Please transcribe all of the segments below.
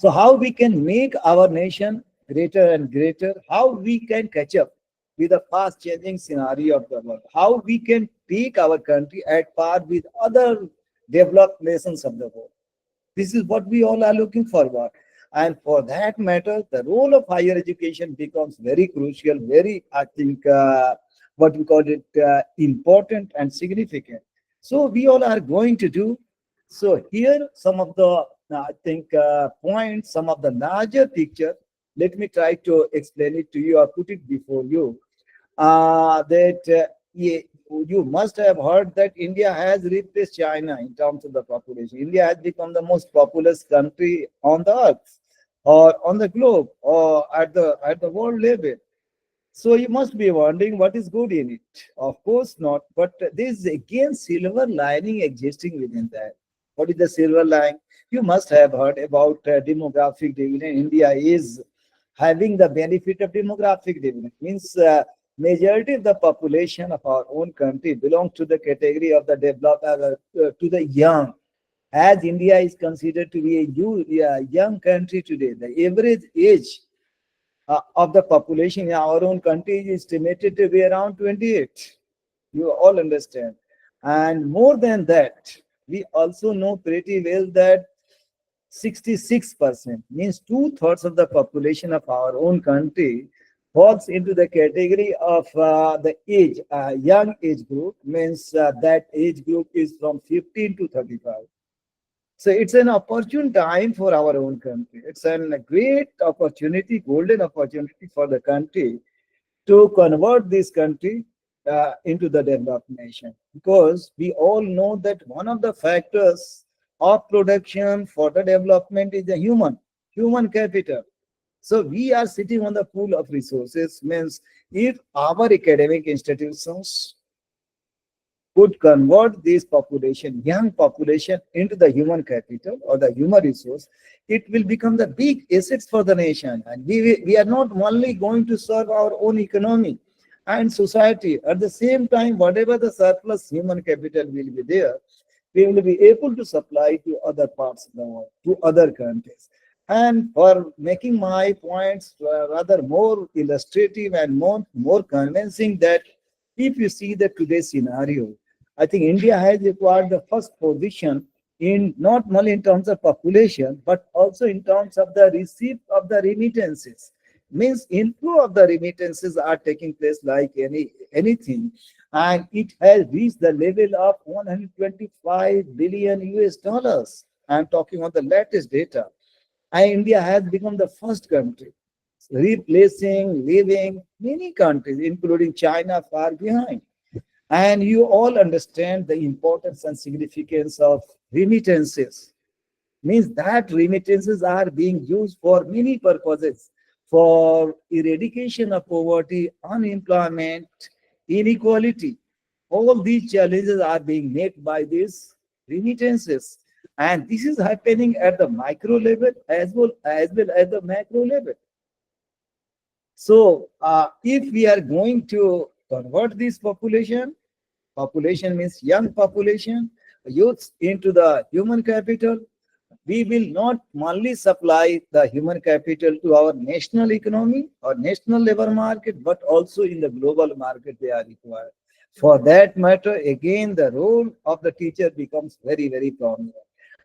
So how we can make our nation greater and greater, how we can catch up with the fast changing scenario of the world, how we can take our country at par with other developed nations of the world. This is what we all are looking forward. And for that matter, the role of higher education becomes very crucial, very, I think, what we call it, important and significant. So we all are going to do. So here, some of the, I think, points, some of the larger picture. Let me try to explain it to you or put it before you. That you must have heard that India has replaced China in terms of the population. India has become the most populous country on the earth or on the globe or at the world level. So you must be wondering what is good in it. Of course not, but there is again silver lining existing within that. What is the silver lining? You must have heard about demographic dividend. India is having the benefit of demographic dividend. Means majority of the population of our own country belongs to the category of the developed, to the young. As India is considered to be a young country today, the average age of the population in our own country is estimated to be around 28. You all understand. And more than that, we also know pretty well that 66% means two-thirds of the population of our own country falls into the category of the age, young age group, means that age group is from 15 to 35. So it's an opportune time for our own country. It's a great opportunity, golden opportunity for the country to convert this country into the developed nation. Because we all know that one of the factors of production for the development is the human capital. So we are sitting on the pool of resources, means if our academic institutions could convert this population, young population, into the human capital or the human resource, it will become the big assets for the nation. And we are not only going to serve our own economy and society, at the same time, whatever the surplus human capital will be there, we will be able to supply to other parts of the world, to other countries. And for making my points rather more illustrative and more convincing, that if you see the today's scenario, I think India has acquired the first position in not only in terms of population, but also in terms of the receipt of the remittances. Means inflow of the remittances are taking place like anything, and it has reached the level of 125 billion US dollars. I'm talking on the latest data. And India has become the first country, replacing, leaving many countries, including China, far behind. And you all understand the importance and significance of remittances. Means that remittances are being used for many purposes, for eradication of poverty, unemployment, inequality. All these challenges are being met by these remittances. And this is happening at the micro level as the macro level. So if we are going to convert this population means young population, youths, into the human capital, we will not only supply the human capital to our national economy or national labor market, but also in the global market they are required. For that matter, again, the role of the teacher becomes very, very prominent.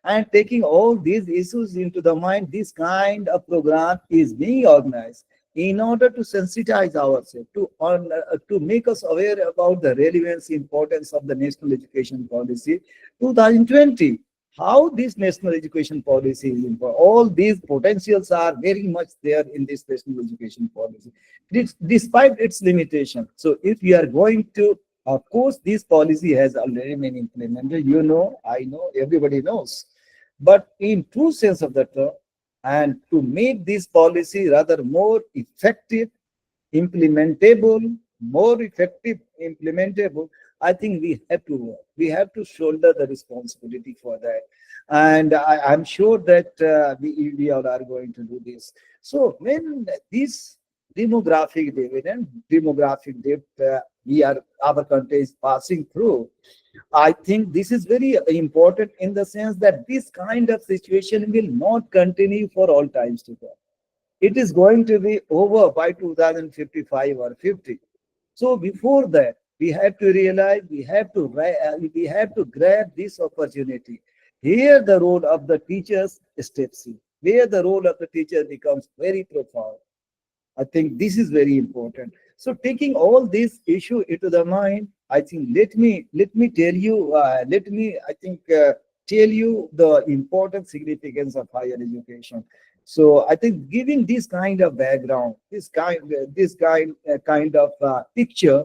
And taking all these issues into the mind, this kind of program is being organized in order to sensitize ourselves, to make us aware about the relevance, importance of the national education policy 2020. How this national education policy is important. All these potentials are very much there in this national education policy, despite its limitation. So if we are going to, of course, this policy has already been implemented. You know, I know, everybody knows. But in true sense of the term, and to make this policy rather more effective, implementable, I think we have to work. We have to shoulder the responsibility for that. And I'm sure that we all are going to do this. So when this demographic dividend, demographic dip our country is passing through. I think this is very important in the sense that this kind of situation will not continue for all times to come. It is going to be over by 2055 or 50. So before that, we have to realize we have to grab this opportunity. Here, the role of the teachers steps in. Where the role of the teacher becomes very profound. I think this is very important. So taking all this issue into the mind, I think let me tell you tell you the important significance of higher education. So I think giving this kind of background, kind of picture,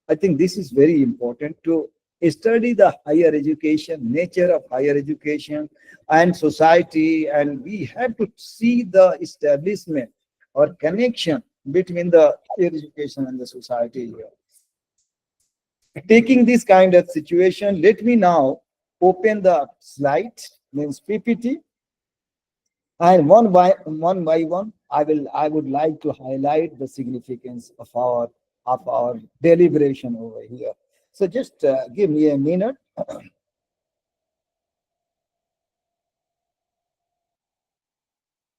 I think this is very important to study the higher education, nature of higher education, and society, and we have to see the establishment or connection between the higher education and the society here. Taking this kind of situation, let me now open the slide, means PPT, and one by one, I would like to highlight the significance of our deliberation over here. So just give me a minute.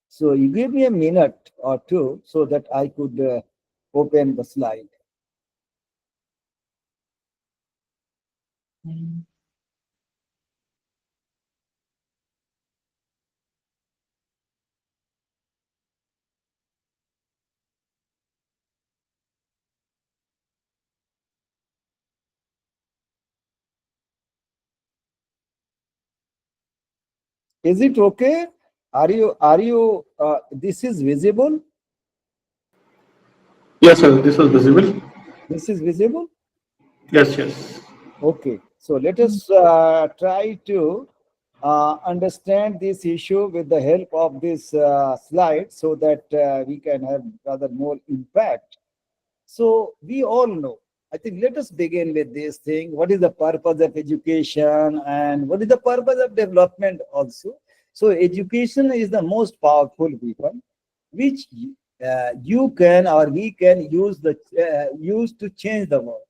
So you give me a minute or two so that I could open the slide. Is it okay? This is visible? Yes, sir. This was visible. This is visible? Yes, yes. Okay. So let us try to understand this issue with the help of this slide so that we can have rather more impact. So we all know. I think let us begin with this thing. What is the purpose of education and what is the purpose of development also? So education is the most powerful weapon which you can or we can use to change the world.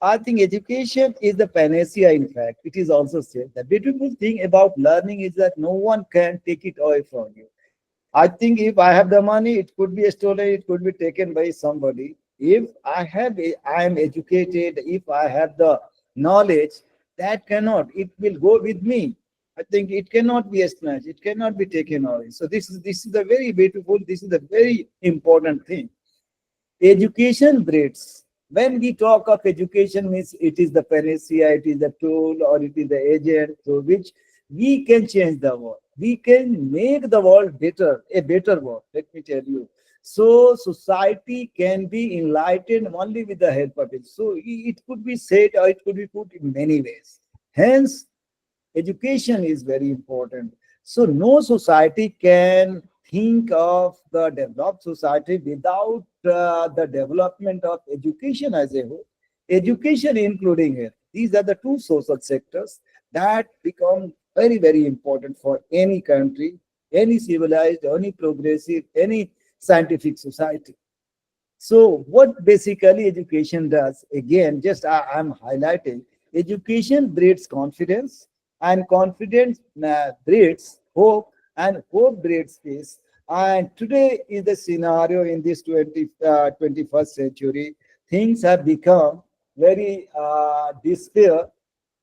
I think education is the panacea. In fact, it is also said the beautiful thing about learning is that no one can take it away from you. I think if I have the money, it could be stolen, it could be taken by somebody. If I am educated, if I have the knowledge, that cannot, it will go with me. I think it cannot be snatched, it cannot be taken away. So this is a very beautiful, this is a very important thing. Education breeds. When we talk of education, means it is the panacea, it is the tool, or it is the agent through which we can change the world. We can make the world better, a better world. Let me tell you. So society can be enlightened only with the help of it. So it could be said or it could be put in many ways. Hence, education is very important. So no society can think of the developed society without the development of education as a whole. Education including it. These are the two social sectors that become very, very important for any country, any civilized, any progressive, any scientific society. So what basically education does, again, just I'm highlighting, education breeds confidence, and confidence breeds hope, and hope breeds peace. And today is the scenario in this 21st century. Things have become very despair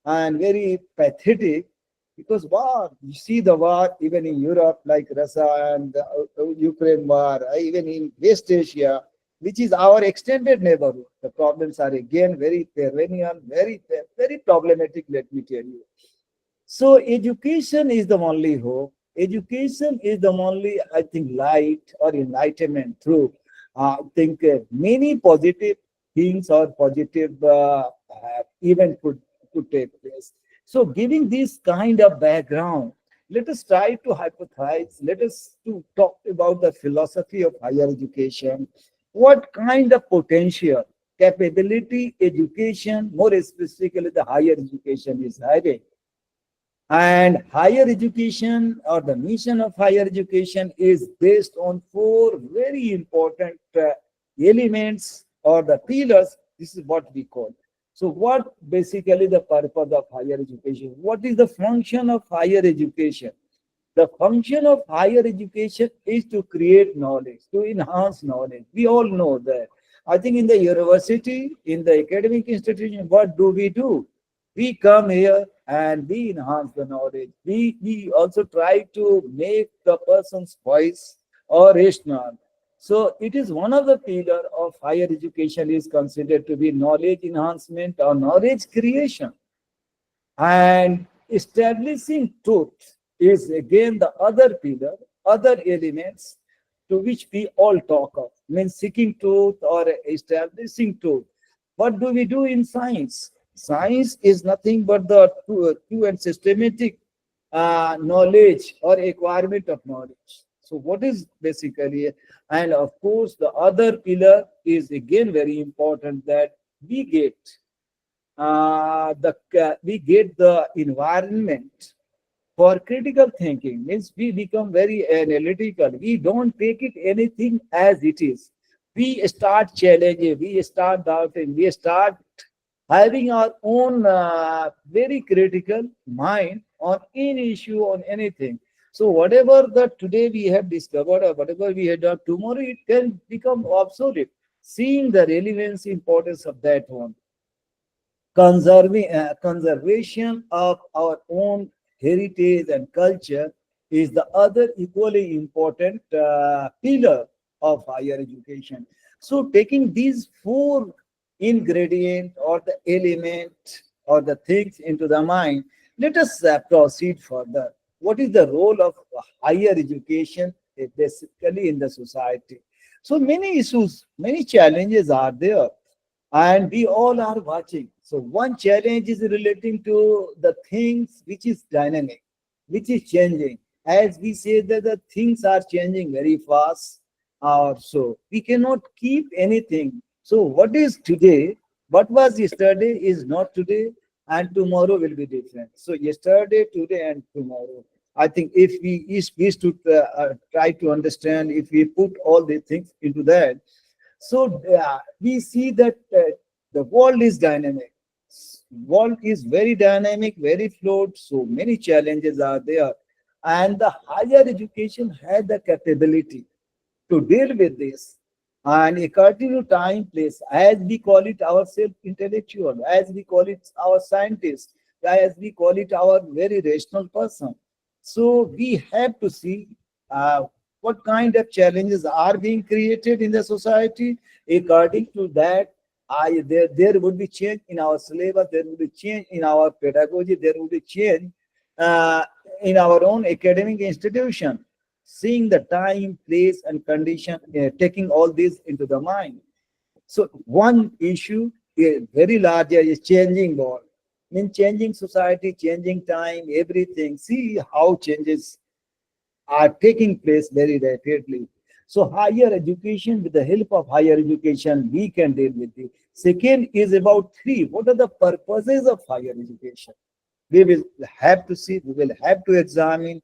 and very pathetic because war, you see the war even in Europe, like Russia and the Ukraine war, even in West Asia, which is our extended neighborhood. The problems are again very perennial, very problematic, let me tell you. So education is the only hope. Education is the only, I think, light or enlightenment through. I think many positive things or positive event could take place. So giving this kind of background, let us try to hypothesize, let us to talk about the philosophy of higher education. What kind of potential, capability, education, more specifically the higher education is having. And higher education or the mission of higher education is based on four very important elements or the pillars. This is what we call. So what basically the purpose of higher education? What is the function of higher education? The function of higher education is to create knowledge, to enhance knowledge. We all know that. I think in the university, in the academic institution, what do? We come here and we enhance the knowledge. We also try to make the person's voice or rational. So it is one of the pillar of higher education is considered to be knowledge enhancement or knowledge creation. And establishing truth is again the other pillar, other elements to which we all talk of. Means seeking truth or establishing truth. What do we do in science? Science is nothing but the true and systematic knowledge or acquirement of knowledge. So what is basically, and of course the other pillar is again very important that we get we get the environment for critical thinking. Means we become very analytical. We don't take it anything as it is. We start challenging, we start doubting, we start having our own very critical mind on any issue, on anything. So whatever that today we have discovered or whatever we had done, tomorrow it can become obsolete. Seeing the relevance, importance of that one, conservation of our own heritage and culture is the other equally important pillar of higher education. So taking these four ingredient or the element or the things into the mind, let us proceed further. What is the role of higher education basically in the society? So many issues, many challenges are there, and we all are watching. So one challenge is relating to the things which is dynamic, which is changing. As we say that the things are changing very fast, so we cannot keep anything. So what is today, what was yesterday is not today, and tomorrow will be different. So yesterday, today, and tomorrow. I think if we is to try to understand, if we put all these things into that, so we see that the world is dynamic. World is very dynamic, very fluid. So many challenges are there, and the higher education had the capability to deal with this. And according to time, place, as we call it ourselves intellectual, as we call it our scientists, as we call it our very rational person. So we have to see uh, what kind of challenges are being created in the society. According to that, there would be change in our syllabus, there would be change in our pedagogy, there would be change uh, in our own academic institution, seeing the time, place, and condition, taking all this into the mind. So one issue is very large is changing world. Mean changing society, changing time, everything. See how changes are taking place very rapidly. So higher education, with the help of higher education, we can deal with it. Second is about three. What are the purposes of higher education? We will have to see, we will have to examine,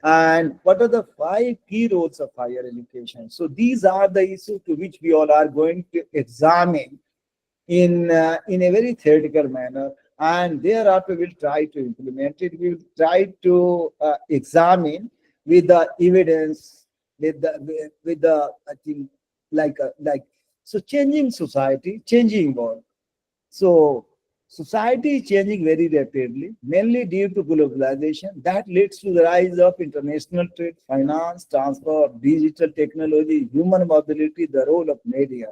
and what are the five key roles of higher education. So these are the issues to which we all are going to examine in a very theoretical manner, and thereafter we'll try to implement it. We'll try to examine with the evidence, with the I think like so changing society, changing world. So society is changing very rapidly, mainly due to globalization. That leads to the rise of international trade, finance, transfer of digital technology, human mobility, the role of media.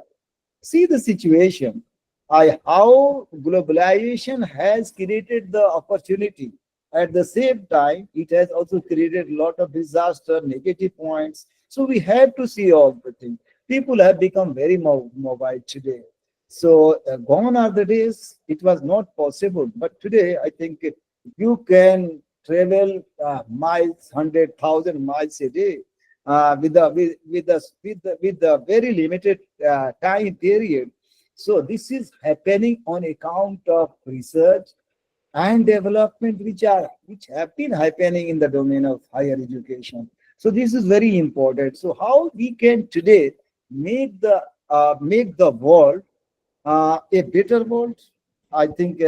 See the situation. How globalization has created the opportunity. At the same time, it has also created a lot of disaster, negative points. So we have to see all the things. People have become very mobile today. So gone are the days it was not possible. But today, I think you can travel miles, 100,000 miles a day with the very limited time period. So this is happening on account of research and development which have been happening in the domain of higher education. So this is very important. So how we can today make the make the world a better world. I think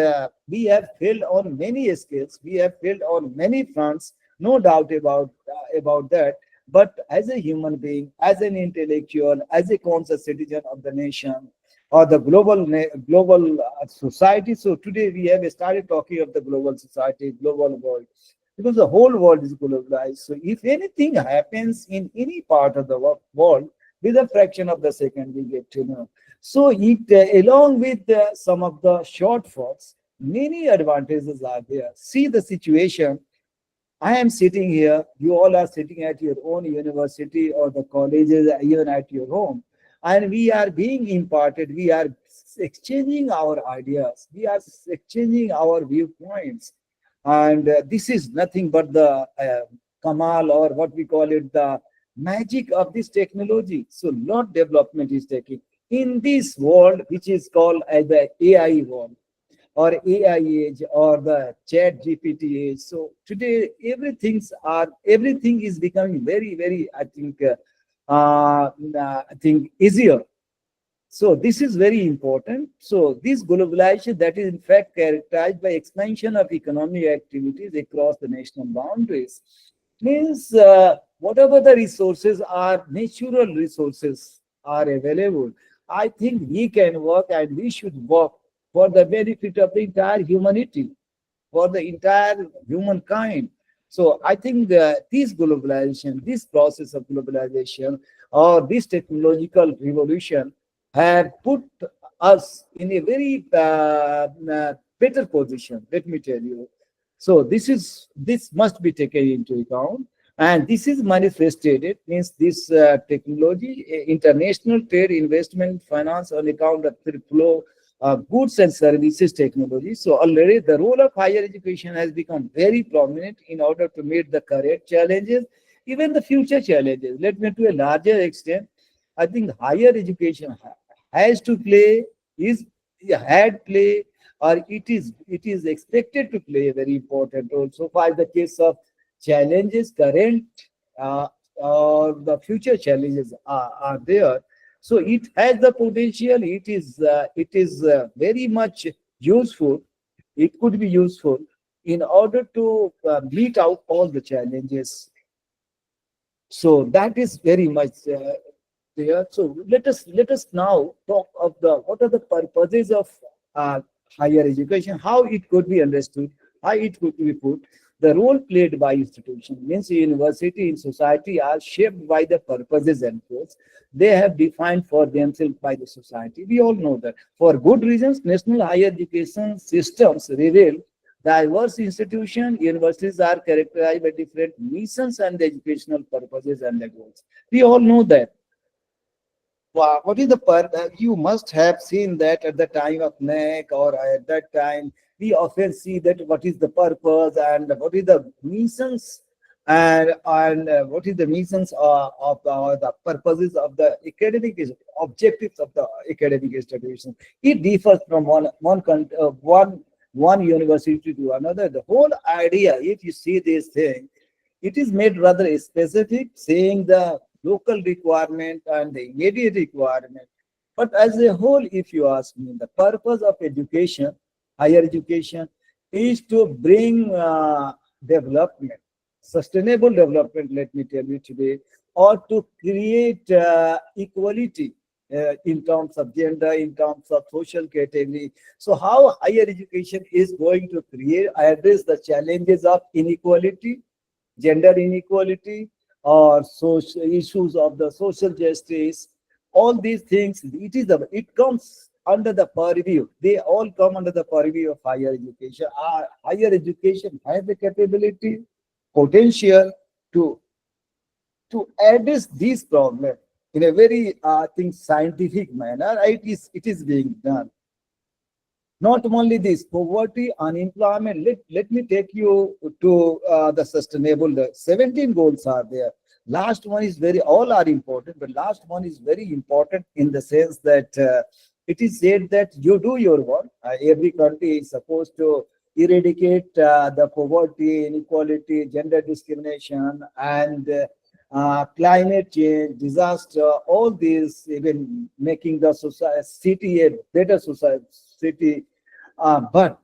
we have failed on many scales. We have failed on many fronts, no doubt about that. But as a human being, as an intellectual, as a conscious citizen of the nation or the global society. So today we have started talking of the global society, global world, because the whole world is globalized. So if anything happens in any part of the world, with a fraction of the second, we get to know. So it, along with some of the shortfalls, many advantages are there. See the situation. I am sitting here. You all are sitting at your own university or the colleges, even at your home, and we are being imparted. We are exchanging our ideas. We are exchanging our viewpoints, and this is nothing but the kamal, or what we call it, the magic of this technology. So, lot development is taking in this world, which is called as the AI world or AI age or the chat GPT age. So today everything is becoming very, very, I think easier. So this is very important. So this globalization that is in fact characterized by expansion of economic activities across the national boundaries means whatever the resources are, natural resources are available. I think we can work and we should work for the benefit of the entire humanity, for the entire humankind. So I think this globalization, this process of globalization, or this technological revolution have put us in a very better position. Let me tell you. So this must be taken into account, and this is manifested. It means this technology, international trade, investment, finance on account of the flow goods and services technology. So already the role of higher education has become very prominent in order to meet the current challenges, even the future challenges. Let me to a larger extent, I think higher education has to play, is had play, or it is expected to play a very important role. So far, the case of challenges, current uh, or the future challenges are there. So it has the potential. It is very much useful. It could be useful in order to meet out all the challenges. So that is very much there. So let us now talk of the what are the purposes of uh, higher education, how it could be understood, how it could be put. The role played by institution means university in society are shaped by the purposes and goals they have defined for themselves by the society. We all know that. For good reasons, national higher education systems reveal diverse institutions. Universities are characterized by different missions and the educational purposes and the goals. We all know that. What is the you must have seen that at the time of NEC, or at that time we often see that what is the purpose and what is the missions, and what is the missions of the purposes of the academic objectives of the academic institution. It differs from one university to another. The whole idea, if you see this thing, it is made rather specific, saying the local requirement and the immediate requirement. But as a whole, if you ask me, the purpose of education, higher education, is to bring development, sustainable development, let me tell you today, or to create equality in terms of gender, in terms of social category. So how higher education is going to create, address the challenges of inequality, gender inequality, or social issues of the social justice, all these things, it comes under the purview. They all come under the purview of higher education. Higher education has the capability, potential to address these problems in a very, I think, scientific manner. It is being done. Not only this, poverty, unemployment. Let me take you to the sustainable. The 17 goals are there. Last one is all are important, but last one is very important in the sense that it is said that you do your work. Every country is supposed to eradicate the poverty, inequality, gender discrimination, and climate change, disaster, all these, even making the society, city a better society. But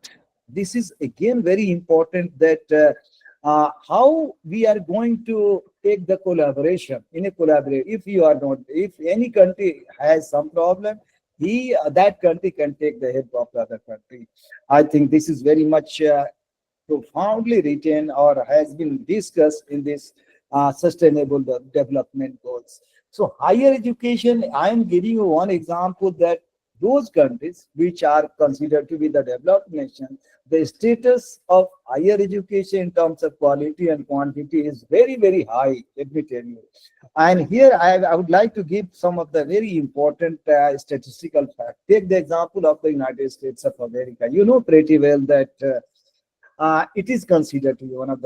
this is again very important that how we are going to take the collaboration in a collaborate. If you are not, if any country has some problem, that country can take the help of the other country. I think this is very much profoundly written or has been discussed in this sustainable development goals. So higher education, I am giving you one example that those countries which are considered to be the developed nation, the status of higher education in terms of quality and quantity is very, very high, let me tell you. And here I would like to give some of the very important statistical facts. Take the example of the United States of America. You know pretty well that it is considered to be one of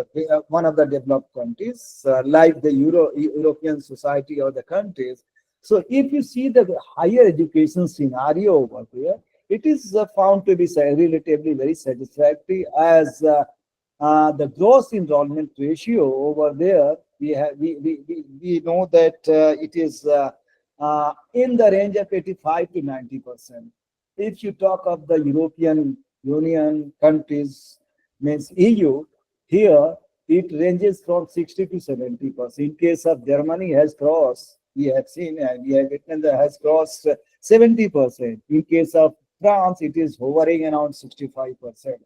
the developed countries, like the European society or the countries. So, if you see the higher education scenario over there, it is found to be relatively very satisfactory as the gross enrollment ratio over there. We know that it is in the range of 85 to 90%. If you talk of the European Union countries, means EU, here it ranges from 60 to 70%. In case of Germany has crossed, we have seen and we have witnessed that has crossed 70%. In case of France, it is hovering around 65%.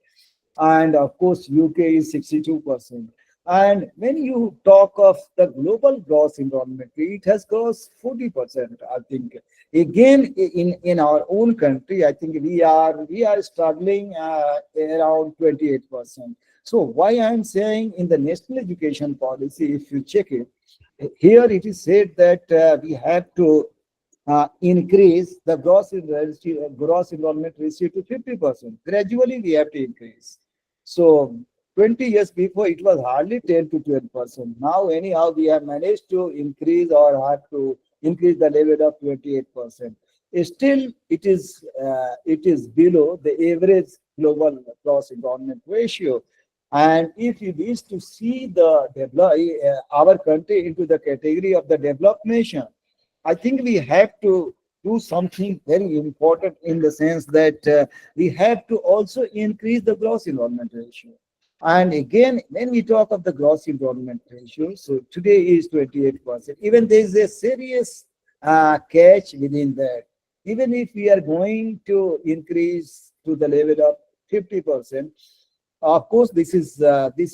And of course, UK is 62%. And when you talk of the global gross enrollment rate, it has crossed 40%. I think again in our own country, I think we are struggling around 28%. So why I am saying in the national education policy, if you check it, here it is said that we have to increase the gross enrollment ratio to 50%. Gradually, we have to increase. So 20 years before, it was hardly 10 to 12%. Now, anyhow, we have managed to increase or have to increase the level of 28%. Still, it is below the average global gross enrollment ratio. And if you wish to see our country into the category of the developed nation, I think we have to do something very important in the sense that we have to also increase the gross enrollment ratio. And again, when we talk of the gross enrollment ratio, so today is 28%. Even there is a serious catch within that. Even if we are going to increase to the level of 50%, of course, this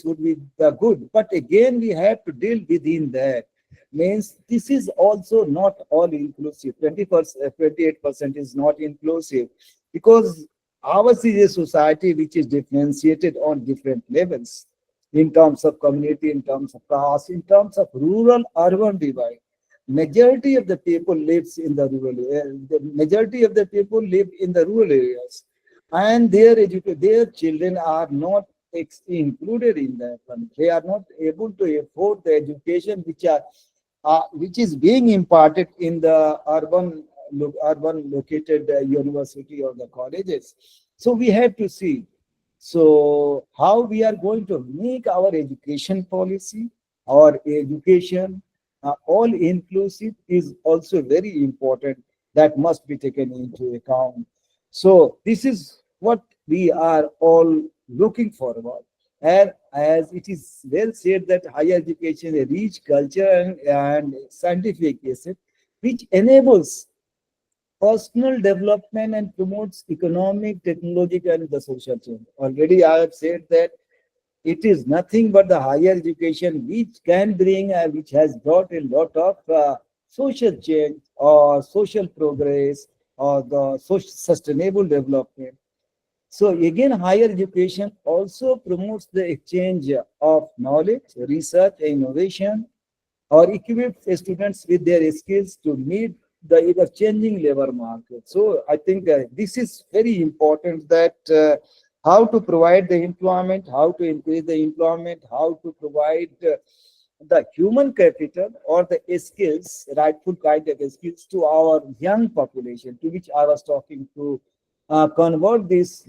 would be the good. But again, we have to deal within that. Means this is also not all inclusive. 20%, 28% is not inclusive because ours is a society which is differentiated on different levels in terms of community, in terms of class, in terms of rural urban divide. Majority of the people lives in the rural the majority of the people live in the rural areas, and their children are not included in that one. They are not able to afford the education which is being imparted in the urban located university or the colleges. So we have to see. So how we are going to make our education policy, our education all inclusive is also very important. That must be taken into account. So this is what we are all looking forward. And as it is well said that higher education is a rich culture and scientific asset, which enables personal development and promotes economic, technological, and the social change. Already I have said that it is nothing but the higher education which can bring, which has brought a lot of social change or social progress or the social sustainable development. So again, higher education also promotes the exchange of knowledge, research, and innovation, or equips students with their skills to meet the ever-changing labor market. So I think this is very important that how to provide the employment, how to increase the employment, how to provide the human capital or the skills, rightful kind of skills to our young population, to which I was talking to convert this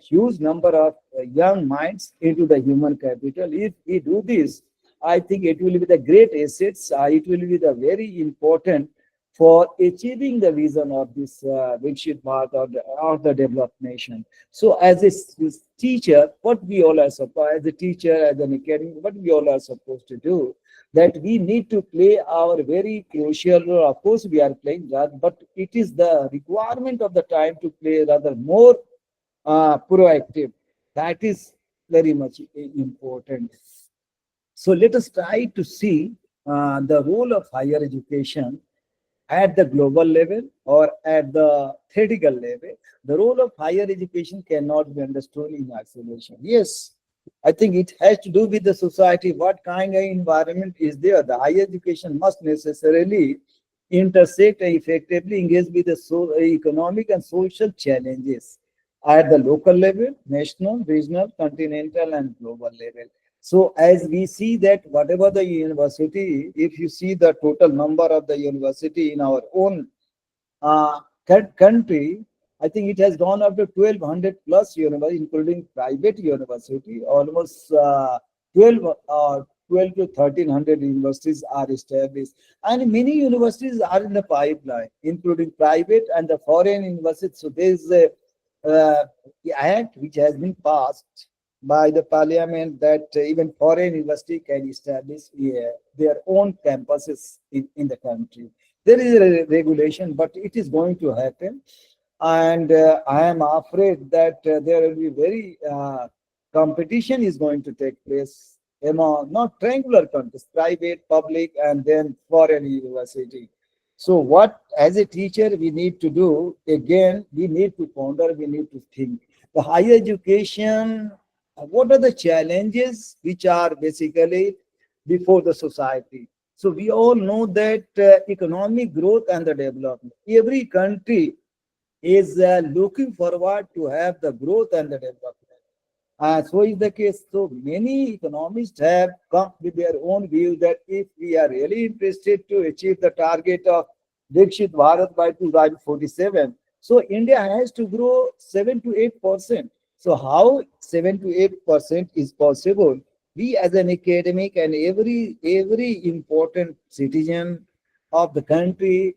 huge number of young minds into the human capital. If we do this, I think it will be the great assets. It will be the very important for achieving the vision of this Viksit Bharat or the developed nation. So, as a teacher, what we all are supposed, as a teacher, as an academic, what we all are supposed to do, that we need to play our very crucial role. Of course, we are playing that, but it is the requirement of the time to play rather more proactive. That is very much important. So let us try to see the role of higher education at the global level or at the theoretical level. The role of higher education cannot be understood in isolation. Yes, I think it has to do with the society. What kind of environment is there? The higher education must necessarily intersect and effectively engage with the economic and social challenges at the local level, national, regional, continental, and global level. So as we see that whatever the university, if you see the total number of the university in our own uh, country, I think it has gone up to 1200 plus university, including private university. Almost 12, 12 to 1300 universities are established. And many universities are in the pipeline, including private and the foreign universities. So there is a uh, act which has been passed by the parliament that even foreign university can establish their own campuses in the country. There is a regulation, but it is going to happen. And I am afraid that there will be very competition is going to take place among not triangular countries, private, public, and then foreign university. So what, as a teacher, we need to do, again, we need to ponder, we need to think. The higher education, what are the challenges which are basically before the society? So we all know that economic growth and the development. Every country is looking forward to have the growth and the development. So is the case. So many economists have come with their own view that if we are really interested to achieve the target of Viksit Bharat by 2047, so India has to grow 7 to 8%. So how 7 to 8% is possible? We as an academic and every important citizen of the country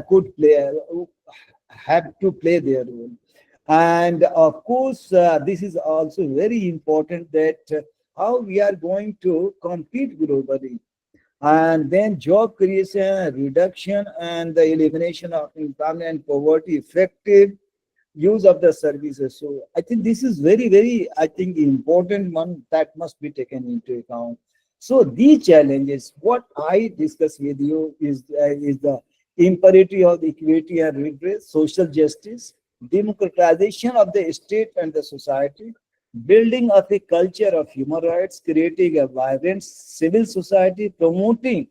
could play have to play their role. And of course, this is also very important that how we are going to compete globally. And then job creation, reduction, and the elimination of employment poverty, effective use of the services. So I think this is very, I think, important one that must be taken into account. So these challenges, what I discuss with you is the imperative of equity and redress, social justice, democratization of the state and the society, building of a culture of human rights, creating a vibrant civil society, promoting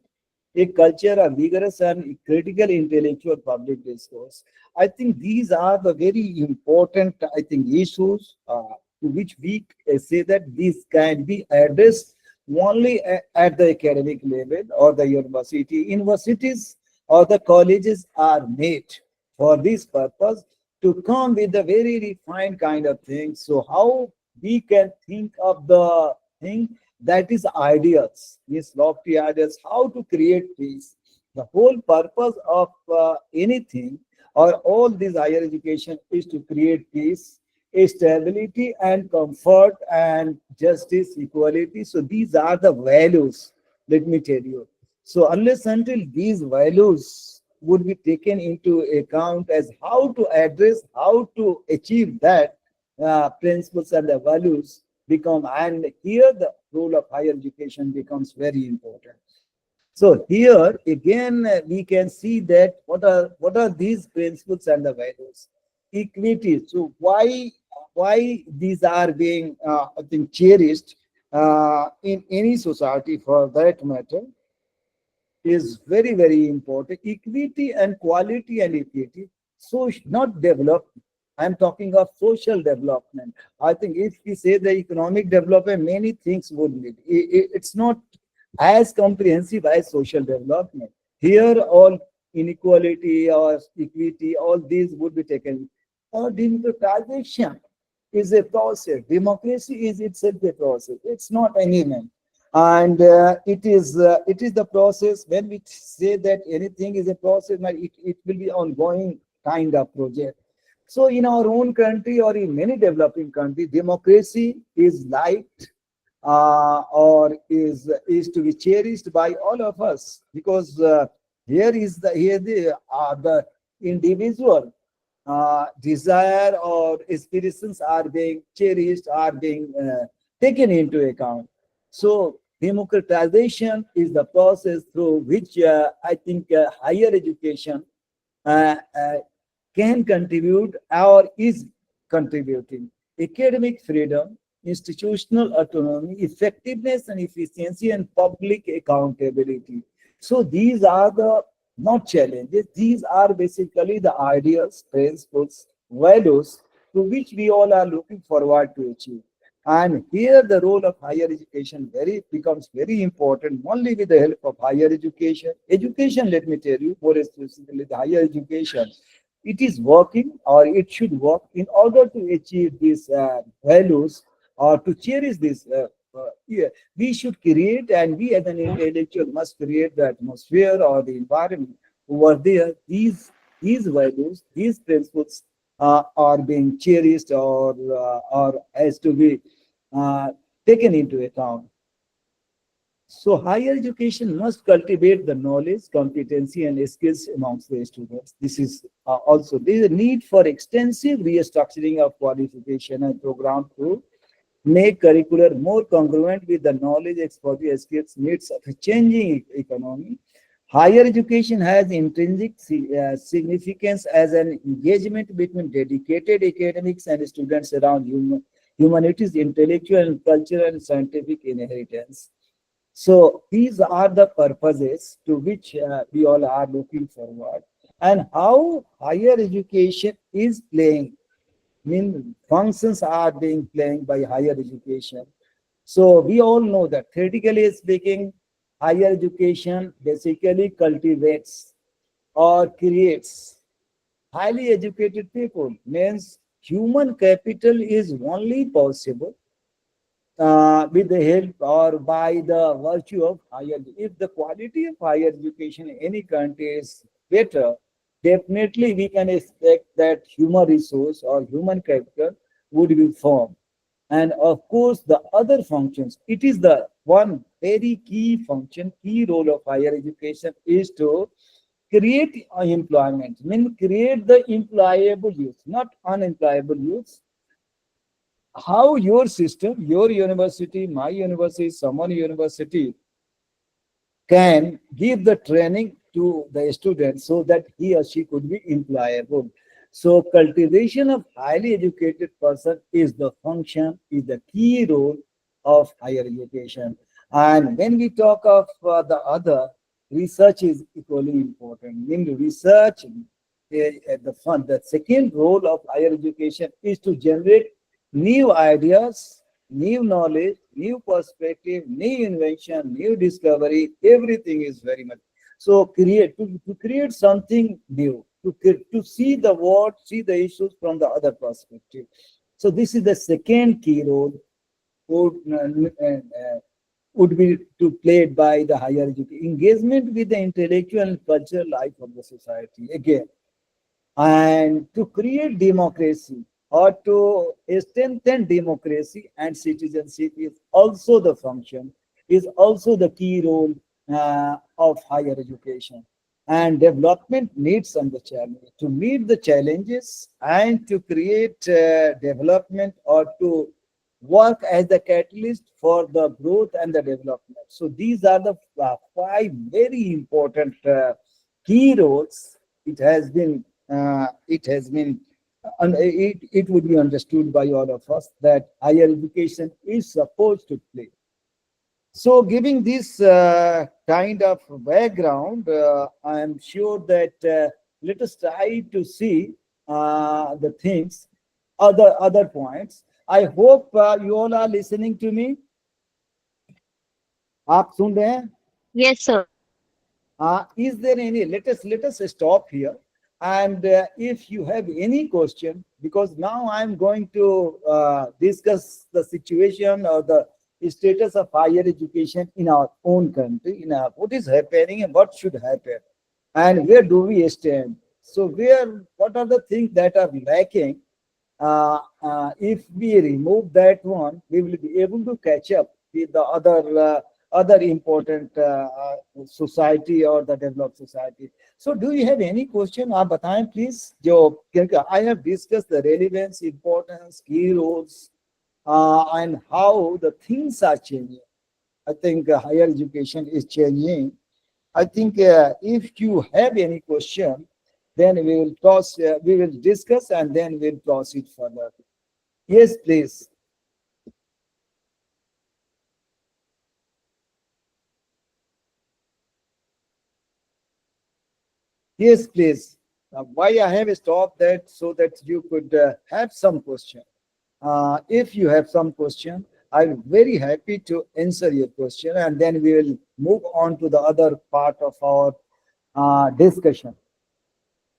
a culture of vigorous and critical intellectual public discourse. I think these are the very important, I think, issues to which we say that these can be addressed only at the academic level or the university. Universities or the colleges are made for this purpose to come with a very refined kind of thing. So how we can think of the thing that is ideas, yes, lofty ideas, how to create peace. The whole purpose of anything or all this higher education is to create peace, stability, and comfort, and justice, equality. So these are the values, let me tell you. So unless until these values would be taken into account as how to address, how to achieve that principles and the values become, and here the role of higher education becomes very important. So here again we can see that what are these principles and the values? Equity. So why these are being I think cherished in any society for that matter is very important. Equity and quality and equity. So not development. I'm talking of social development. I think if we say the economic development, many things would need. It's not as comprehensive as social development. Here, all inequality or equity, all these would be taken. Or democratization is a process. Democracy is itself a process. It's not an event. And it is the process. When we say that anything is a process, but it will be ongoing kind of project. So in our own country or in many developing countries, democracy is liked, or is to be cherished by all of us, because here the individual desire or aspirations are being cherished, are being taken into account. So democratization is the process through which I think higher education uh, uh, can contribute or is contributing. Academic freedom, institutional autonomy, effectiveness and efficiency, and public accountability. So these are the not challenges, these are basically the ideas, principles, values to which we all are looking forward to achieve. And here the role of higher education becomes very important only with the help of higher education. Education, let me tell you, more specifically the higher education, it is working or it should work in order to achieve these values or to cherish this. Yeah, we should create, and we as an intellectual must create the atmosphere or the environment over there. These values, these principles are being cherished or has to be uh, taken into account. So higher education must cultivate the knowledge, competency, and skills amongst the students. This is also there is a need for extensive restructuring of qualification and program to make curricular more congruent with the knowledge, expertise, skills needs of a changing economy. Higher education has intrinsic significance as an engagement between dedicated academics and students around humanities, intellectual and cultural and scientific inheritance. So these are the purposes to which we all are looking forward, and how higher education is playing. Mean functions are being playing by higher education. So we all know that theoretically speaking, higher education basically cultivates or creates highly educated people. Means human capital is only possible with the help or by the virtue of higher. If the quality of higher education in any country is better, definitely we can expect that human resource or human capital would be formed. And of course, the other functions, it is the one very key function, key role of higher education is to create employment, mean create the employable youth, not unemployable youth. How your system, your university, my university, someone university can give the training to the student so that he or she could be employable. So cultivation of highly educated person is the function, is the key role of higher education. And when we talk of the other, research is equally important. In research, the second role of higher education is to generate new ideas, new knowledge, new perspective, new invention, new discovery. Everything is very much so to create something new, to see the world, see the issues from the other perspective. So this is the second key role would, would be to played by the higher education engagement with the intellectual and cultural life of the society. Again, and to create democracy or to strengthen democracy and citizenship is also the function, is also the key role of higher education. And development needs and the challenge to meet the challenges and to create development or to work as the catalyst for the growth and the development. So these are the five very important key roles. It has been and it would be understood by all of us that higher education is supposed to play. So giving this kind of background, I am sure that let us try to see the things, other points. I hope you all are listening to me. आप सुन रहे हैं? Yes, sir. Is there any, let us stop here. And if you have any question, because now I'm going to discuss the situation or status of higher education in our own country, in our, what is happening and what should happen, and where do we stand. So what are the things that are lacking? If we remove that one, we will be able to catch up with the other important society or the developed society. So, do you have any question? आप बताएं please. जो क्योंकि I have discussed the relevance, importance, key roles, and how the things are changing. I think higher education is changing. I think if you have any question, then we will discuss and then we'll proceed further. Yes, please. Yes, please. Why I have stopped that so that you could have some question. If you have some question, I'm very happy to answer your question, and then we will move on to the other part of our discussion.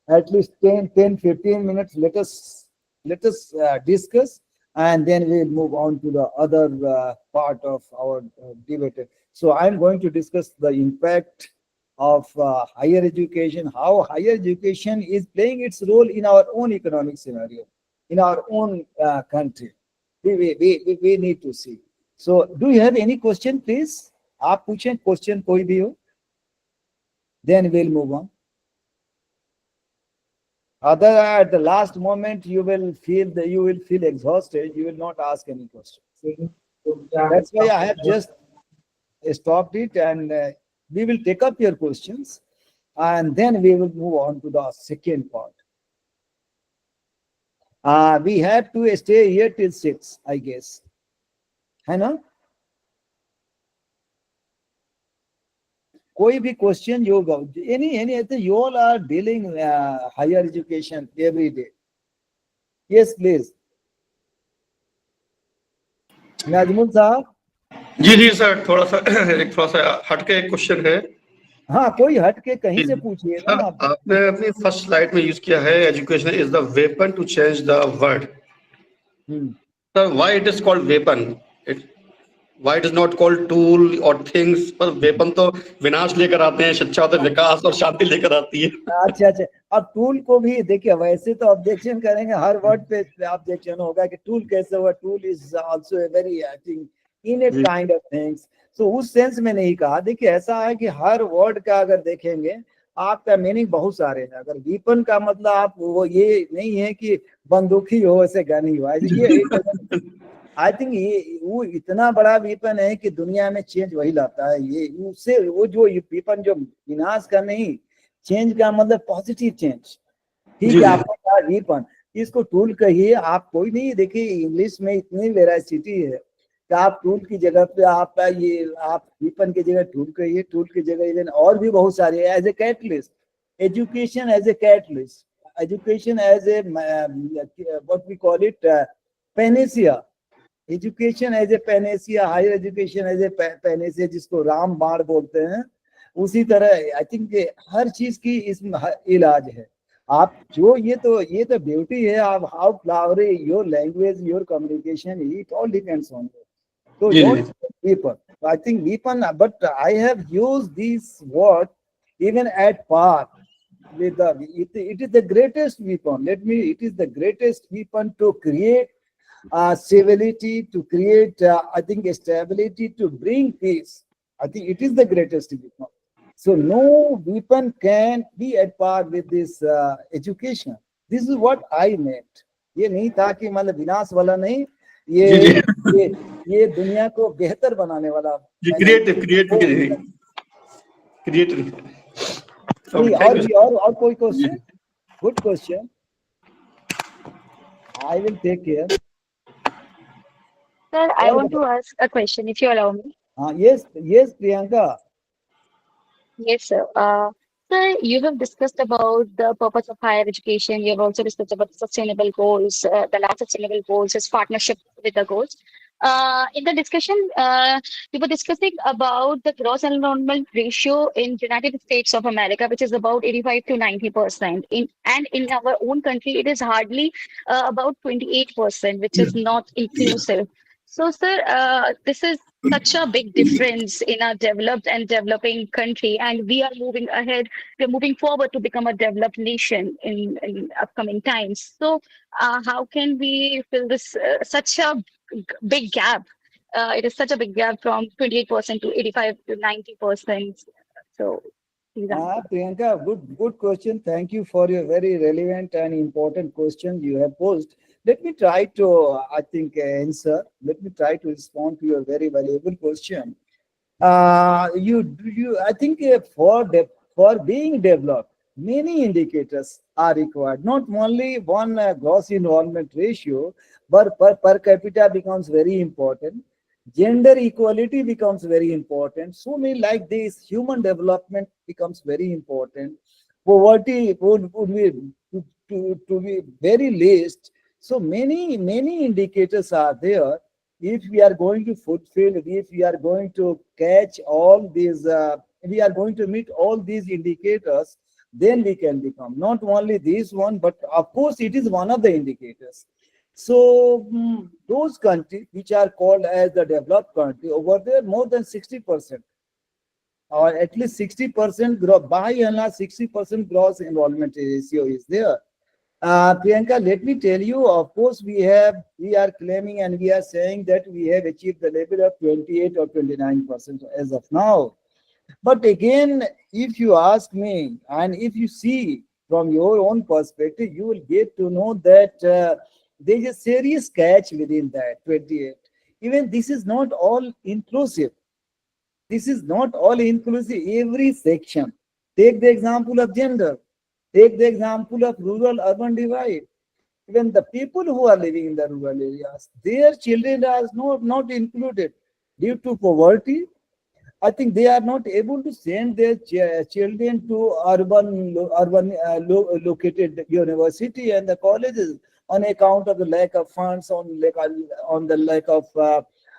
At least 10, 15 minutes. Let us discuss, and then we'll move on to the other part of our debate. So I'm going to discuss the impact of higher education, how higher education is playing its role in our own economic scenario, in our own country. We need to see. So, do you have any question, please? आप पूछें question कोई भी हो. Then we'll move on. Other at the last moment you will feel exhausted. You will not ask any questions. That's why I have just stopped it, and we will take up your questions, and then we will move on to the second part. We have to stay here till 6, I guess. है ना? कोई भी question you go, any you all are dealing higher education every day. Yes, please. Nazmul साहब. जी जी sir, थोड़ा सा हटके एक question है. हाँ, कोई हट के कहीं से पूछिए ना सर, आप. आपने अपनी फर्स्ट स्लाइड में यूज किया है education is the weapon to change the world. Sir, why it is called weapon? Why it is not called tool और थिंग्स? पर वेपन तो विनाश लेकर आते हैं, शिक्षा तो विकास और शांति लेकर आती है. अच्छा अच्छा. अब टूल को भी देखिए, वैसे तो ऑब्जेक्शन करेंगे, हर वर्ड पे ऑब्जेक्शन होगा कि टूल कैसे हुआ. Tool is also a very I think in it kind of things. So उस सेंस में नहीं कहा. देखिए, ऐसा है कि हर वर्ड का अगर देखेंगे, आपका मीनिंग बहुत सारे हैं. अगर वीपन का मतलब आप वो ये नहीं है कि बंदूक ही हो, ऐसे गन ही हो. ये आई थिंक ये वो इतना बड़ा वीपन है कि दुनिया में चेंज वही लाता है. ये उससे वो जो वीपन जो विनाश का नहीं, चेंज का मतलब पॉजिटिव चेंज. ठीक है, आपने कहा वीपन, इसको टूल कहिए. आप कोई नहीं, देखिए इंग्लिश में इतनी वेराइटी है कि आप टूल की जगह पे आप वीपन की जगह टूल कहिए, टूल की जगह इवन और भी बहुत सारे. As a catalyst, education as a catalyst, education as a what we call it panacea. Education as a panacea, higher education as a panacea, जिसको राम बाण बोलते हैं. उसी तरह आई थिंक हर चीज की इसमें इलाज है. आप जो ये तो ब्यूटी है. आप how flowery your language, your communication, it all depends on you. So don't weapon. I think weapon, but I have used this word even at par with it is the greatest weapon. It is the greatest weapon to create civility, to create I think stability, to bring peace. I think it is the greatest weapon. So no weapon can be at par with this education. This is what I meant. ये नहीं था कि मतलब विनाश वाला नहीं, ये दुनिया को बेहतर बनाने वाला. और कोई question? Good question. I will take care. Sir, I want to ask a question, if you allow me. Yes, Priyanka. Yes, sir. Sir, you have discussed about the purpose of higher education. You have also discussed about the sustainable goals. The last sustainable goals is partnership with the goals. In the discussion, we were discussing about the gross enrollment ratio in United States of America, which is about 85 to 90%. And in our own country, it is hardly about 28%, which is not inclusive. So, sir, this is such a big difference in a developed and developing country, and we are moving ahead. We're moving forward to become a developed nation in upcoming times. So, how can we fill this such a big gap? It is such a big gap from 28% to 85 to 90%. So, these are my thoughts. Priyanka, good question. Thank you for your very relevant and important question you have posed. Let me try to, I think, answer. Let me try to respond to your very valuable question. I think for being developed, many indicators are required. Not only one gross enrollment ratio, but per capita becomes very important. Gender equality becomes very important. So many like this, human development becomes very important. Poverty would be to be very least. So many indicators are there. If we are going to fulfill, if we are going to catch all these, we are going to meet all these indicators, then we can become not only this one, but of course it is one of the indicators. So those countries which are called as the developed country, over there more than 60% or at least 60% by and large 60% gross enrollment ratio is there. Priyanka, let me tell you, of course, we are claiming and we are saying that we have achieved the level of 28 or 29% as of now. But again, if you ask me, and if you see from your own perspective, you will get to know that there is a serious catch within that 28. Even this is not all inclusive. This is not all inclusive. Every section. Take the example of gender. Take the example of rural-urban divide. Even the people who are living in the rural areas, their children are not included due to poverty. I think they are not able to send their children to urban located university and the colleges on account of the lack of funds, on the lack of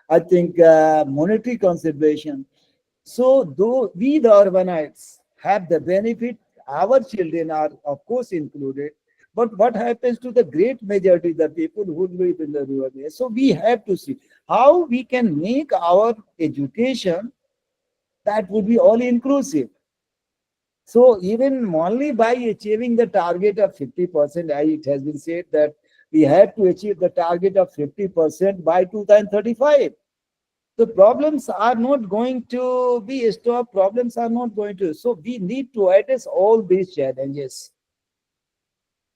I think monetary consideration. So though we the urbanites have the benefit, our children are of course included. But what happens to the great majority, the people who live in the rural areas? So we have to see how we can make our education that would be all inclusive. So even only by achieving the target of 50%, as it has been said that we have to achieve the target of 50% by 2035. The problems are not going to be stopped. Problems are not going to. So we need to address all these challenges.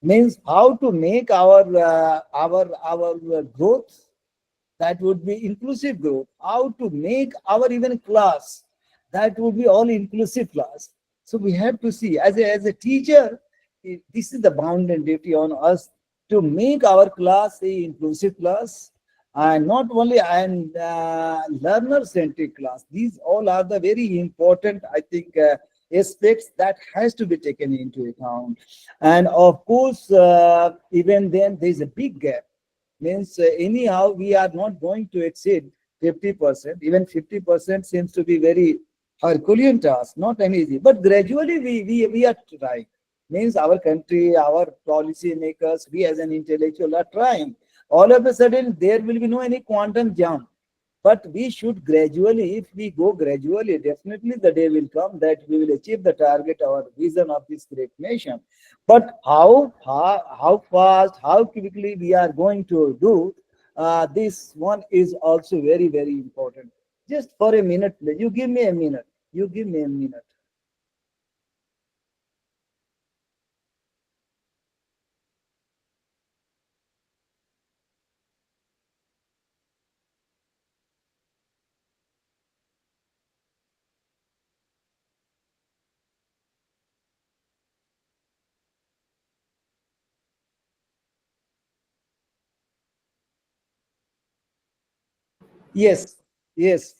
Means how to make our growth that would be inclusive growth, how to make our even class that would be all inclusive class. So we have to see as a teacher, this is the bound and duty on us to make our class a inclusive class, and not only and learner centric class. These all are the very important, I think, aspects that has to be taken into account. And of course, even then there is a big gap. Means anyhow we are not going to exceed 50%. Even 50% seems to be very Herculean task, not an easy. But gradually we are trying. Means our country, our policy makers, we as an intellectual are trying. All of a sudden there will be no any quantum jump. But we should gradually, if we go gradually, definitely the day will come that we will achieve the target, our vision of this great nation. But how fast, how quickly we are going to do, this one is also very important. Just for a minute, please. You give me a minute. You give me a minute. Yes, yes.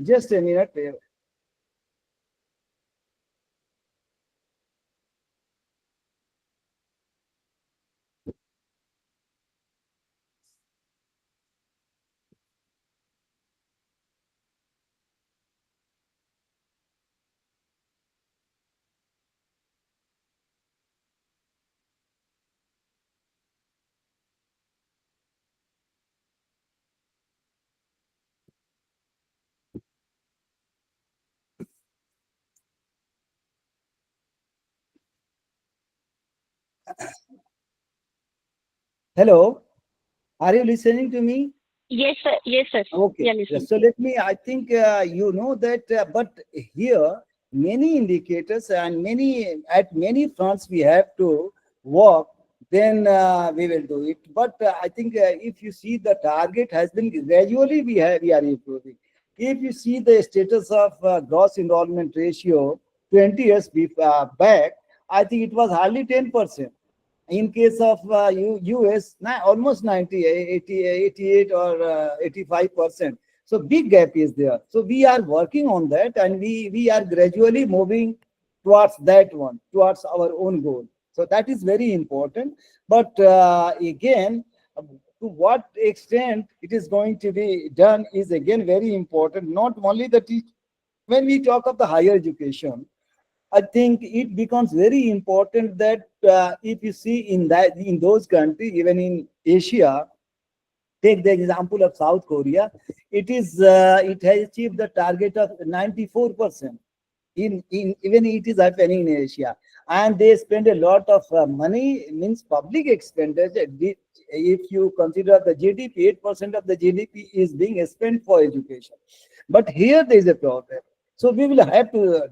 Just a minute. Hello, are you listening to me? Yes, sir. Yes, sir. Okay, Yeah, listen. so let me, I think you know that, but here many indicators and at many fronts we have to work, then we will do it. But I think if you see the target has been gradually we are improving. If you see the status of gross enrollment ratio 20 years back, I think it was hardly 10%. In case of US, almost 90, 80, 88 or 85%. So big gap is there. So we are working on that, and we are gradually moving towards that one, towards our own goal. So that is very important. But again, to what extent it is going to be done is again very important. Not only the teach when we talk of the higher education, I think it becomes very important that if you see in those countries, even in Asia, take the example of South Korea, it has achieved the target of 94%. In even it is happening in Asia, and they spend a lot of money, means public expenditure. If you consider the GDP, 8% of the GDP is being spent for education. But here there is a problem. So we will have to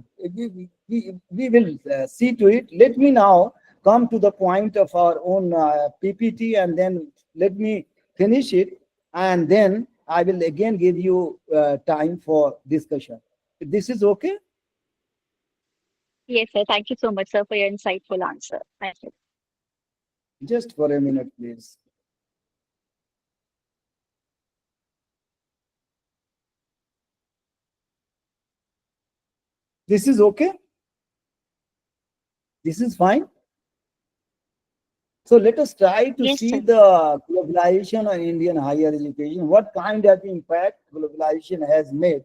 we will see to it. Let me now come to the point of our own PPT, and then let me finish it, and then I will again give you time for discussion. This is okay. Yes, sir. Thank you so much, sir, for your insightful answer. Thank you. Just for a minute, please. This is okay. This is fine. So let us try to Yes, see sir. the globalization on Indian higher education. What kind of impact globalization has made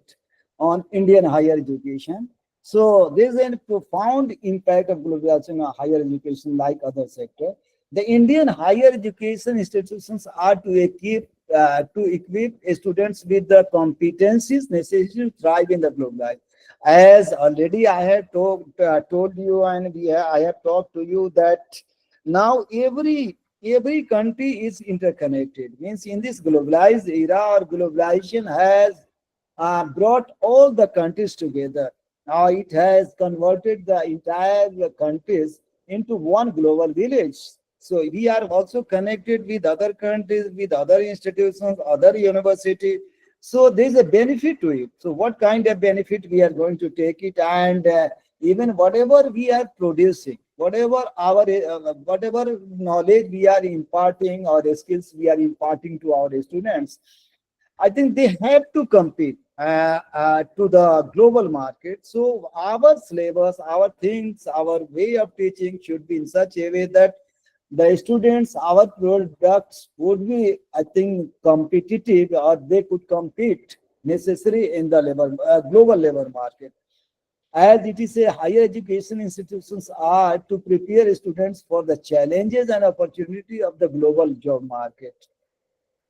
on Indian higher education? So there's a profound impact of globalization on higher education, like other sector. The Indian higher education institutions are to equip students with the competencies necessary to thrive in the global life. As already I have told you, and I have talked to you that now every country is interconnected. Means in this globalized era, or globalization has brought all the countries together. Now it has converted the entire countries into one global village. So we are also connected with other countries, with other institutions, other university. So there is a benefit to it. So what kind of benefit we are going to take it, and even whatever we are producing, whatever knowledge we are imparting, or the skills we are imparting to our students, I think they have to compete to the global market. So our syllabus, our things, our way of teaching should be in such a way that the students, our products would be, I think, competitive, or they could compete necessary in the global labor market. As it is a higher education institutions are to prepare students for the challenges and opportunity of the global job market.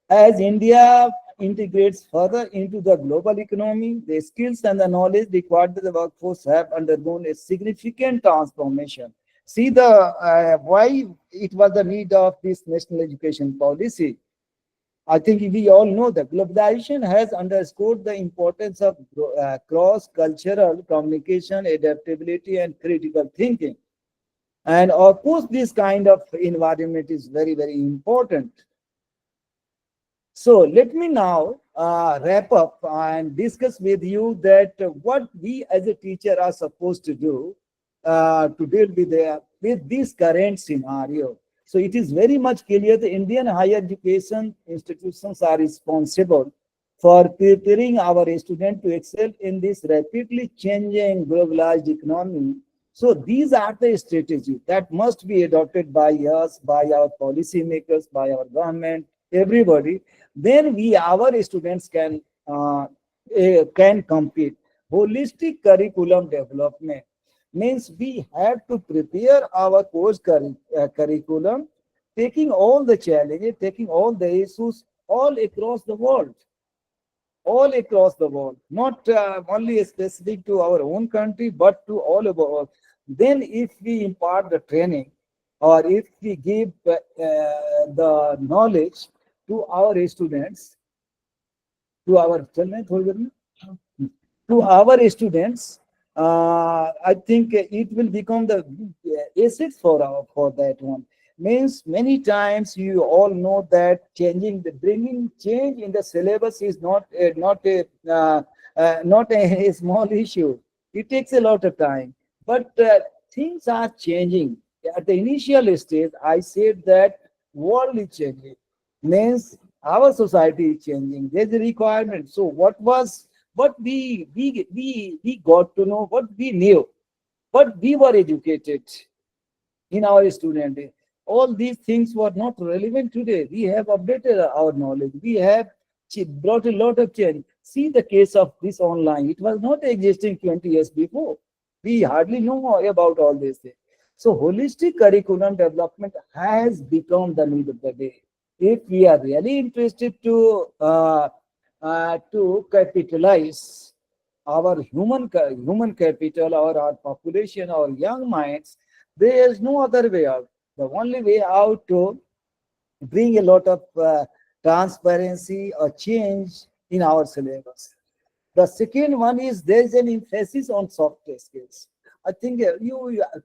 As India integrates further into the global economy, the skills and the knowledge required by the workforce have undergone a significant transformation. See the why it was the need of this national education policy. I think we all know that globalization has underscored the importance of cross-cultural communication, adaptability, and critical thinking. And of course, this kind of environment is very, very important. So let me now wrap up and discuss with you that what we as a teacher are supposed to do to deal with this current scenario. So it is very much clear the Indian higher education institutions are responsible for preparing our students to excel in this rapidly changing globalized economy. So these are the strategies that must be adopted by us, by our policymakers, by our government, everybody. Then our students can compete. Holistic curriculum development means we have to prepare our curriculum, taking all the challenges, taking all the issues all across the world, not only specific to our own country, but to all over. Then if we impart the training, or if we give the knowledge to our students, to our children, to our students, I think it will become the asset for for that one. Means many times you all know that bringing change in the syllabus is not a small issue. It takes a lot of time, but things are changing. At the initial stage, I said that world is changing. Means our society is changing. There's a requirement. So what we got to know, what we knew, what we were educated in our student day. All these things were not relevant today. We have updated our knowledge. We have brought a lot of change. See the case of this online. It was not existing 20 years before. We hardly know about all these things. So holistic curriculum development has become the need of the day. If we are really interested to capitalize our human capital or our population, our young minds, there is no other way out. The only way out to bring a lot of transparency or change in our syllabus. The second one is there is an emphasis on soft skills. I think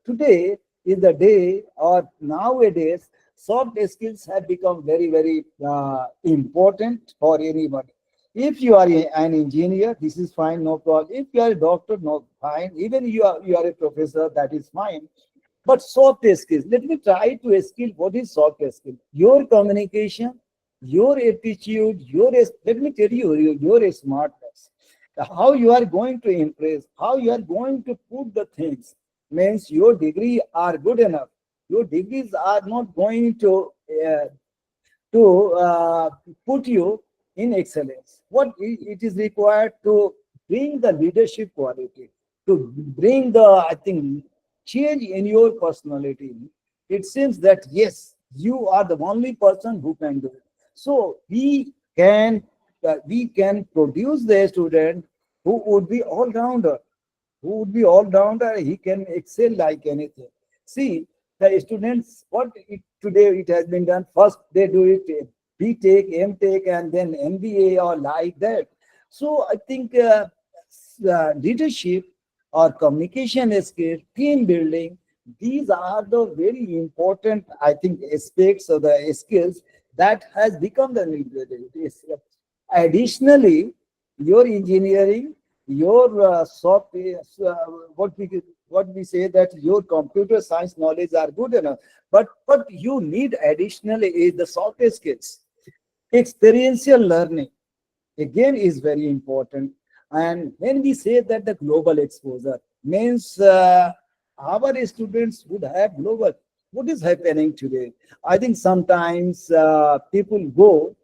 today in the day or nowadays, soft skills have become very important for anybody. If you are an engineer, this is fine, no problem. If you are a doctor, no fine. Even you are a professor, that is fine. But soft skills, let me try to skill. What is soft skill? Your communication, your attitude, let me tell you, your smartness. How you are going to impress, how you are going to put the things. Means your degree are good enough. Your degrees are not going to put you in excellence. What it is required to bring the leadership quality, to bring the, I think, change in your personality. It seems that yes, you are the only person who can do it. So we can produce the student who would be all rounder, he can excel like anything. See, the students, today it has been done, first they do it B.Tech, M.Tech, and then MBA or like that. So I think leadership or communication skills, team building, these are the very important, I think, aspects of the skills that has become the need. Additionally, your engineering, your software, what we say that your computer science knowledge are good enough, but what you need additionally is the soft skills. Experiential learning again is very important. And when we say that the global exposure means our students would have global, what is happening today? I think sometimes people go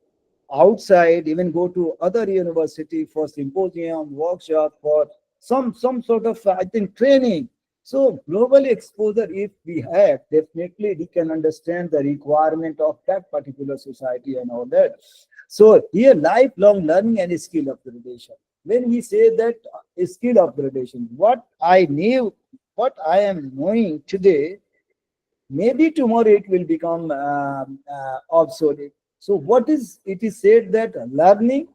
outside, even go to other university for symposium, workshop, for some sort of, I think, training. So global exposure, if we have, definitely we can understand the requirement of that particular society and all that. So here, lifelong learning and skill upgradation. When we say that skill upgradation, what I am knowing today, maybe tomorrow it will become obsolete. So what is it is said that learning,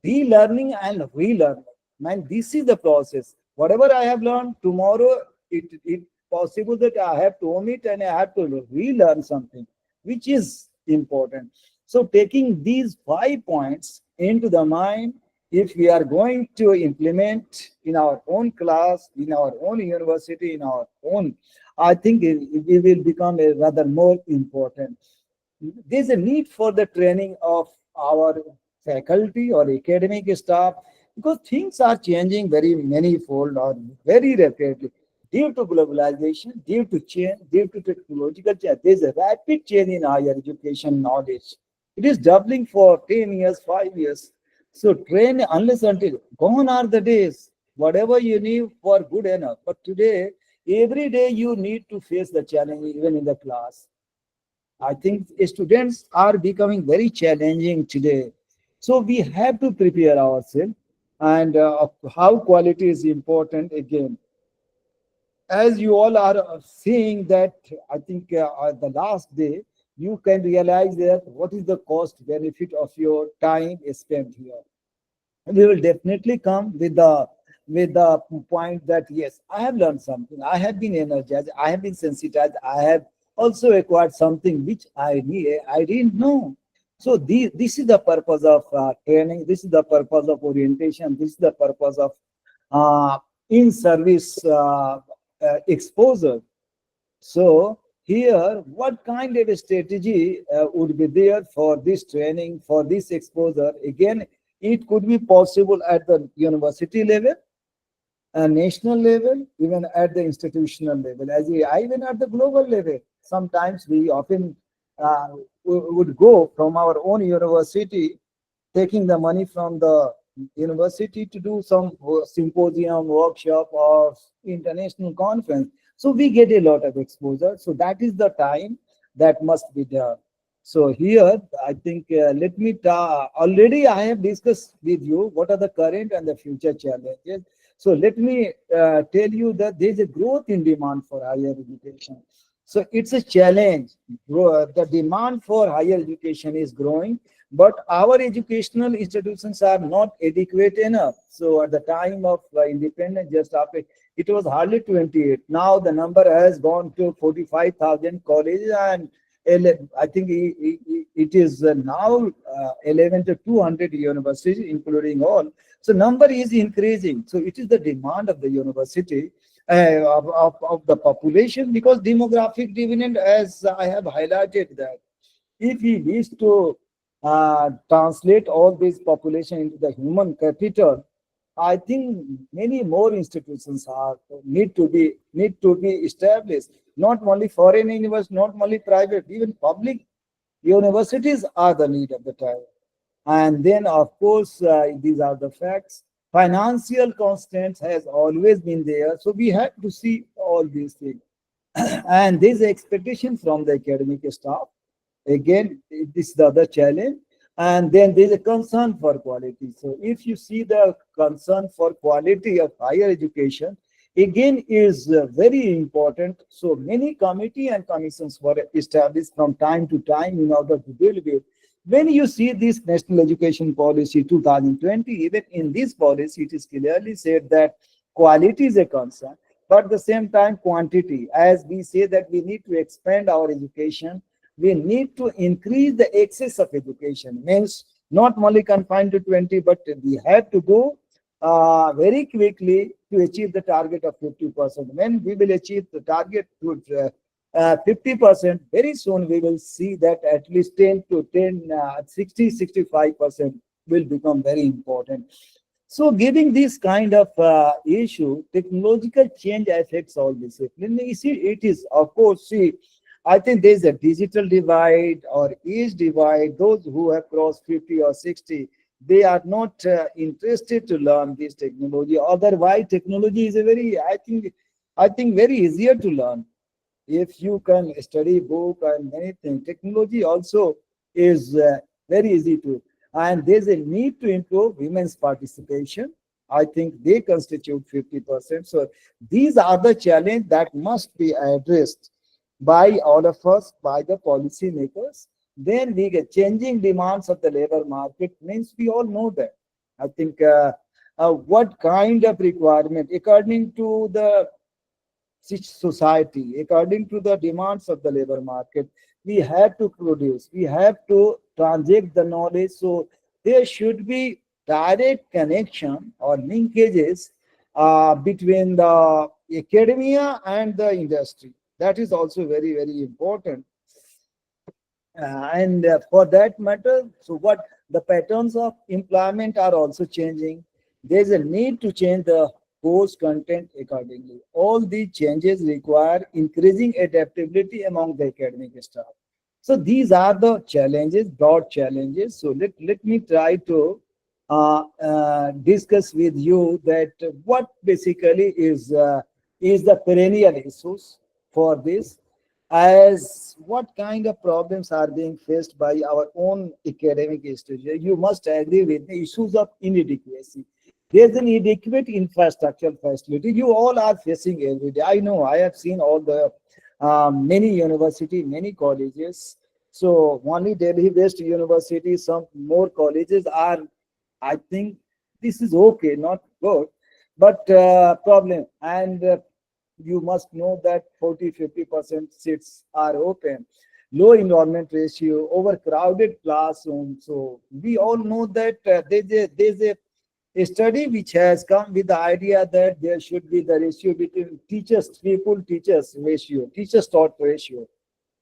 relearning and relearning. Man, this is the process. Whatever I have learned tomorrow, it possible that I have to omit and I have to relearn something, which is important. So taking these 5 points into the mind, if we are going to implement in our own class, in our own university, in our own, I think it will become a rather more important. There's a need for the training of our faculty or academic staff, because things are changing very manifold or very rapidly due to globalization, due to change, due to technological change. There's a rapid change in higher education knowledge. It is doubling for 10 years, 5 years. So train unless until gone are the days. Whatever you need for good enough. But today, every day you need to face the challenge even in the class. I think students are becoming very challenging today. So we have to prepare ourselves, and how quality is important again. as you all are seeing that, I think the last day, you can realize that what is the cost benefit of your time spent here. We will definitely come with the point that yes, I have learned something, I have been energized, I have been sensitized, I have also acquired something which I didn't know. So this is the purpose of training, this is the purpose of orientation, this is the purpose of uh, in service exposure. So here, what kind of a strategy would be there for this training, for this exposure? Again, it could be possible at the university level, national level, even at the institutional level, even at the global level. Sometimes we often would go from our own university, taking the money from the university to do some symposium, workshop, or international conference. So we get a lot of exposure. So that is the time that must be there. So here, I think, let me already I have discussed with you what are the current and the future challenges. So let me tell you that there is a growth in demand for higher education. So it's a challenge. The demand for higher education is growing, but our educational institutions are not adequate enough. So at the time of independence, just after, it was hardly 28. Now the number has gone to 45,000 colleges, and I think it is now 11 to 200 universities, including all. So number is increasing. So it is the demand of the university, of the population, because demographic dividend, as I have highlighted that, if we wish to translate all this population into the human capital, I think many more institutions need to be established. Not only foreign universities, not only private, even public universities are the need of the time. And then, of course, these are the facts. Financial constraints has always been there, so we have to see all these things. And there's expectation from the academic staff. Again, this is the other challenge. And then there's a concern for quality. So if you see the concern for quality of higher education, again is very important. So many committee and commissions were established from time to time in order to deal with. When you see this National Education Policy 2020, even in this policy, it is clearly said that quality is a concern, but at the same time, quantity. As we say that we need to expand our education, we need to increase the access of education. Means not only confined to 20, but we have to go very quickly to achieve the target of 50%. When we will achieve the target to 50%, very soon we will see that at least 10 to 10, 60, 65% will become very important. So giving this kind of issue, technological change affects all discipline. You see, it is, of course, see, I think there's a digital divide or age divide. Those who have crossed 50 or 60, they are not interested to learn this technology. Otherwise, technology is a very, I think very easier to learn. If you can study book and anything, technology also is very easy to. And there's a need to improve women's participation. I think they constitute 50%. So these are the challenge that must be addressed by all of us, by the policy makers. Then we get changing demands of the labor market, means we all know that. I think what kind of requirement, according to the society, according to the demands of the labor market, we have to produce, we have to transact the knowledge. So there should be direct connection or linkages between the academia and the industry. That is also very, very important. And for that matter, so what the patterns of employment are also changing. There's a need to change the course content accordingly. All these changes require increasing adaptability among the academic staff. So these are the challenges, broad challenges. So let me try to discuss with you that what basically is the perennial issues for this, as what kind of problems are being faced by our own academic institutions. You must agree with the issues of inadequacy. There's an inadequate infrastructural facility. You all are facing every day. I know. I have seen all the many university, many colleges. So only Delhi-based universities, some more colleges are. I think this is okay, not good, but problem. And you must know that 40-50% seats are open. Low enrollment ratio, overcrowded classroom. So we all know that there's a study which has come with the idea that there should be the ratio between teachers, people, teachers ratio, teachers taught ratio.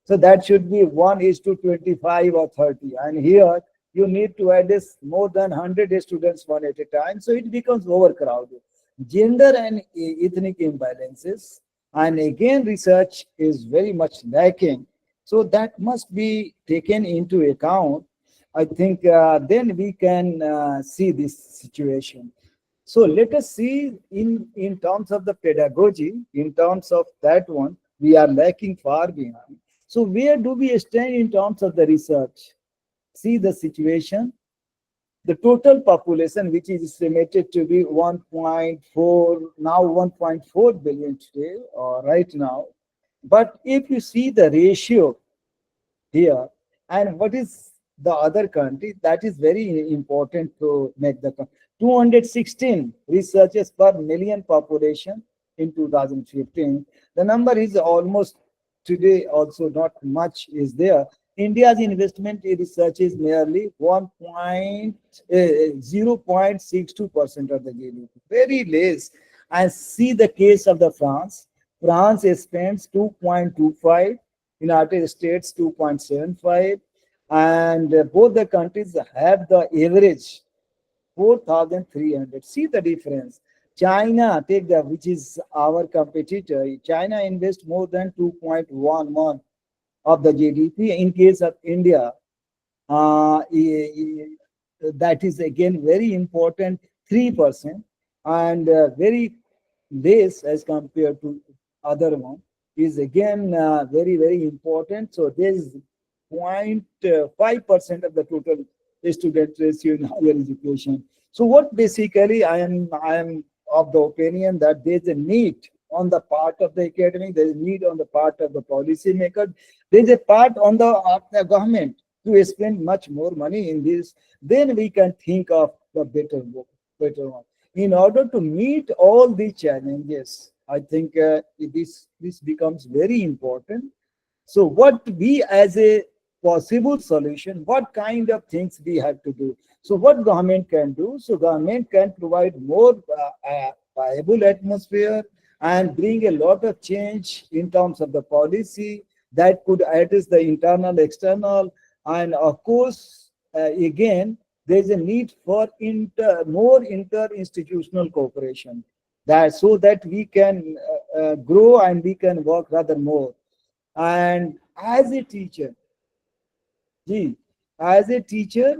So that should be 1 is to 25 or 30. And here you need to address more than 100 students one at a time. So it becomes overcrowded. Gender and ethnic imbalances. And again, research is very much lacking. So that must be taken into account. I think then we can see this situation. So let us see in terms of the pedagogy, in terms of that one, we are lacking far behind. So where do we stand in terms of the research? See the situation. The total population, which is estimated to be 1.4, now 1.4 billion today, or right now. But if you see the ratio here, and what is the other country, that is very important to make the 216 researchers per million population in 2015. The number is almost today also not much is there. India's investment in research is merely 0.62% of the GDP, very less. And see the case of the France. France spends 2.25, United States 2.75, and both the countries have the average 4,300. See the difference. China, take the which is our competitor. China invests more than 2.11 of the GDP. In case of India, that is again very important, 3%, and very less as compared to other one is again very important. So there is 0.5% of the total student ratio in higher education. So what basically I am of the opinion that there is a need on the part of the academic, there is need on the part of the policy maker, there is a part on the government to spend much more money in this. Then we can think of the better one. In order to meet all the challenges, I think this becomes very important. So what we as a possible solution, what kind of things we have to do? So what government can do? So government can provide more viable atmosphere and bring a lot of change in terms of the policy that could address the internal, external, and of course, again, there's a need for more inter-institutional cooperation, that so that we can grow and we can work rather more. And as a teacher, gee, as a teacher,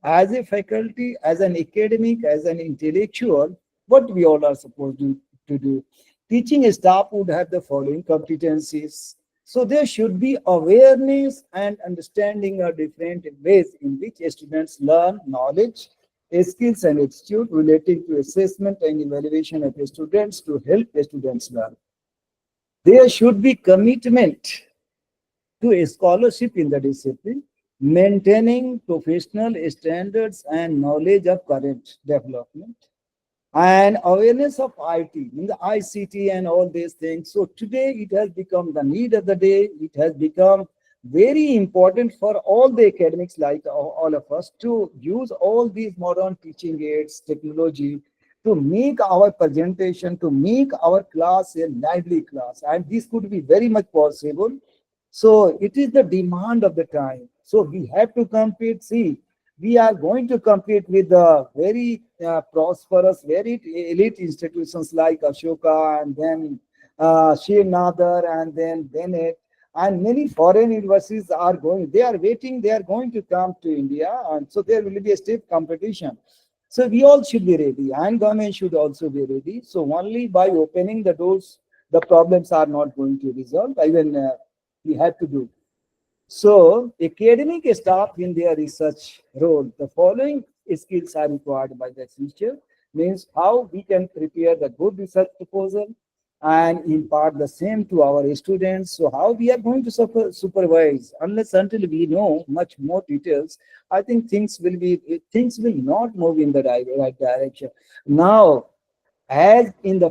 as a faculty, as an academic, as an intellectual, what we all are supposed to do. Teaching staff would have the following competencies. So there should be awareness and understanding of different ways in which students learn knowledge, skills and attitude relating to assessment and evaluation of students to help students learn. There should be commitment to a scholarship in the discipline, maintaining professional standards and knowledge of current development, and awareness of IT, in the ICT and all these things. So today it has become the need of the day. It has become very important for all the academics like all of us to use all these modern teaching aids, technology, to make our presentation, to make our class a lively class. And this could be very much possible. So it is the demand of the time. So we have to compete. See, we are going to compete with the very prosperous, very elite institutions like Ashoka and then Srinagar and then Bennett. And many foreign universities are going, they are waiting, they are going to come to India. And so there will be a stiff competition. So we all should be ready, and government should also be ready. So only by opening the doors, the problems are not going to resolve. Even we have to do. So academic staff in their research role, the following skills are required by the teacher. means how we can prepare the good research proposal and impart the same to our students. So how we are going to supervise unless until we know much more details, I think things will not move in the right direction. Now, as in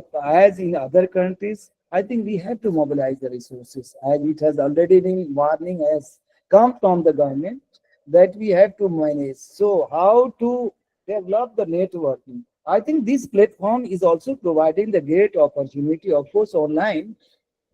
other countries, I think we have to mobilize the resources, as it has already been warning has come from the government that we have to manage. So how to develop the networking? I think this platform is also providing the great opportunity, of course, online,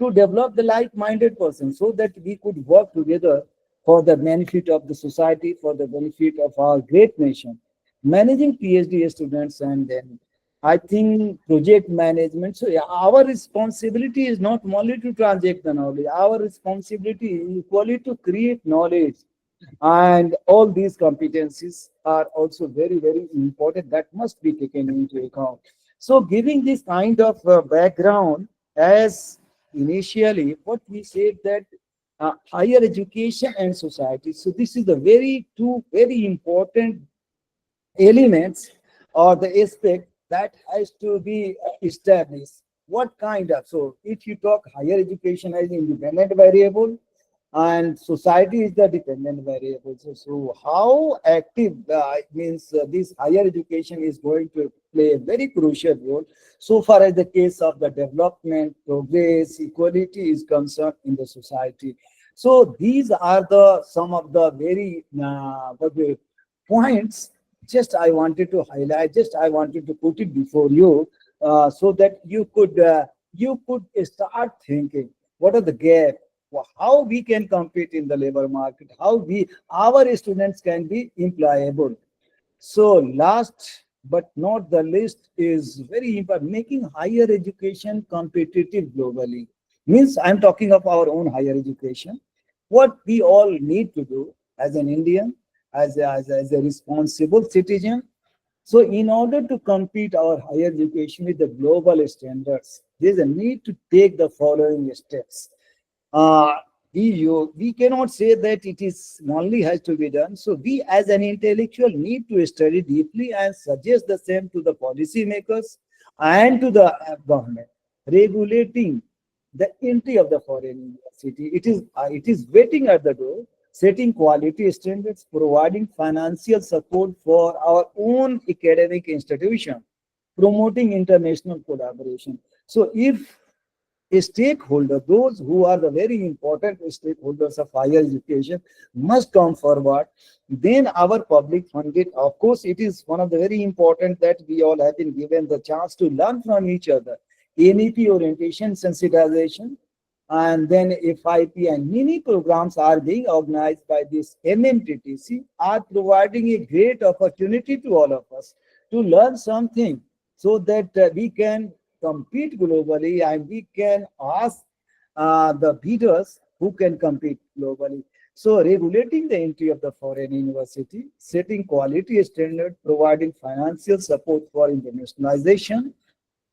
to develop the like-minded person so that we could work together for the benefit of the society, for the benefit of our great nation. Managing PhD students, and then I think project management. So yeah, our responsibility is not only to transact the knowledge, our responsibility is equally to create knowledge. And all these competencies are also very, very important that must be taken into account. So giving this kind of background, as initially what we said that higher education and society. So this is the very two very important elements or the aspect that has to be established. What kind of, so if you talk higher education as independent variable and society is the dependent variable. So how active means this higher education is going to play a very crucial role so far as the case of the development, progress, equality is concerned in the society. So these are the some of the very points just I wanted to highlight, just I wanted to put it before you, so that you could start thinking what are the gap, how we can compete in the labor market, how we our students can be employable. So last but not the least is very important, making higher education competitive globally. Means I'm talking of our own higher education. What we all need to do as an Indian, as a responsible citizen. So in order to compete our higher education with the global standards, there's a need to take the following steps. uh, we cannot say that it is only has to be done. So we as an intellectual need to study deeply and suggest the same to the policy makers and to the government, regulating the entry of the foreign university. It is waiting at the door, setting quality standards, providing financial support for our own academic institution, promoting international collaboration. So if a stakeholder, those who are the very important stakeholders of higher education must come forward. Then our public funded, of course, it is one of the very important that we all have been given the chance to learn from each other. NEP orientation, sensitization, and then FIP and mini programs are being organized by this MMTTC are providing a great opportunity to all of us to learn something so that we can compete globally and we can ask the bidders who can compete globally. So regulating the entry of the foreign university, setting quality standard, providing financial support for internationalization,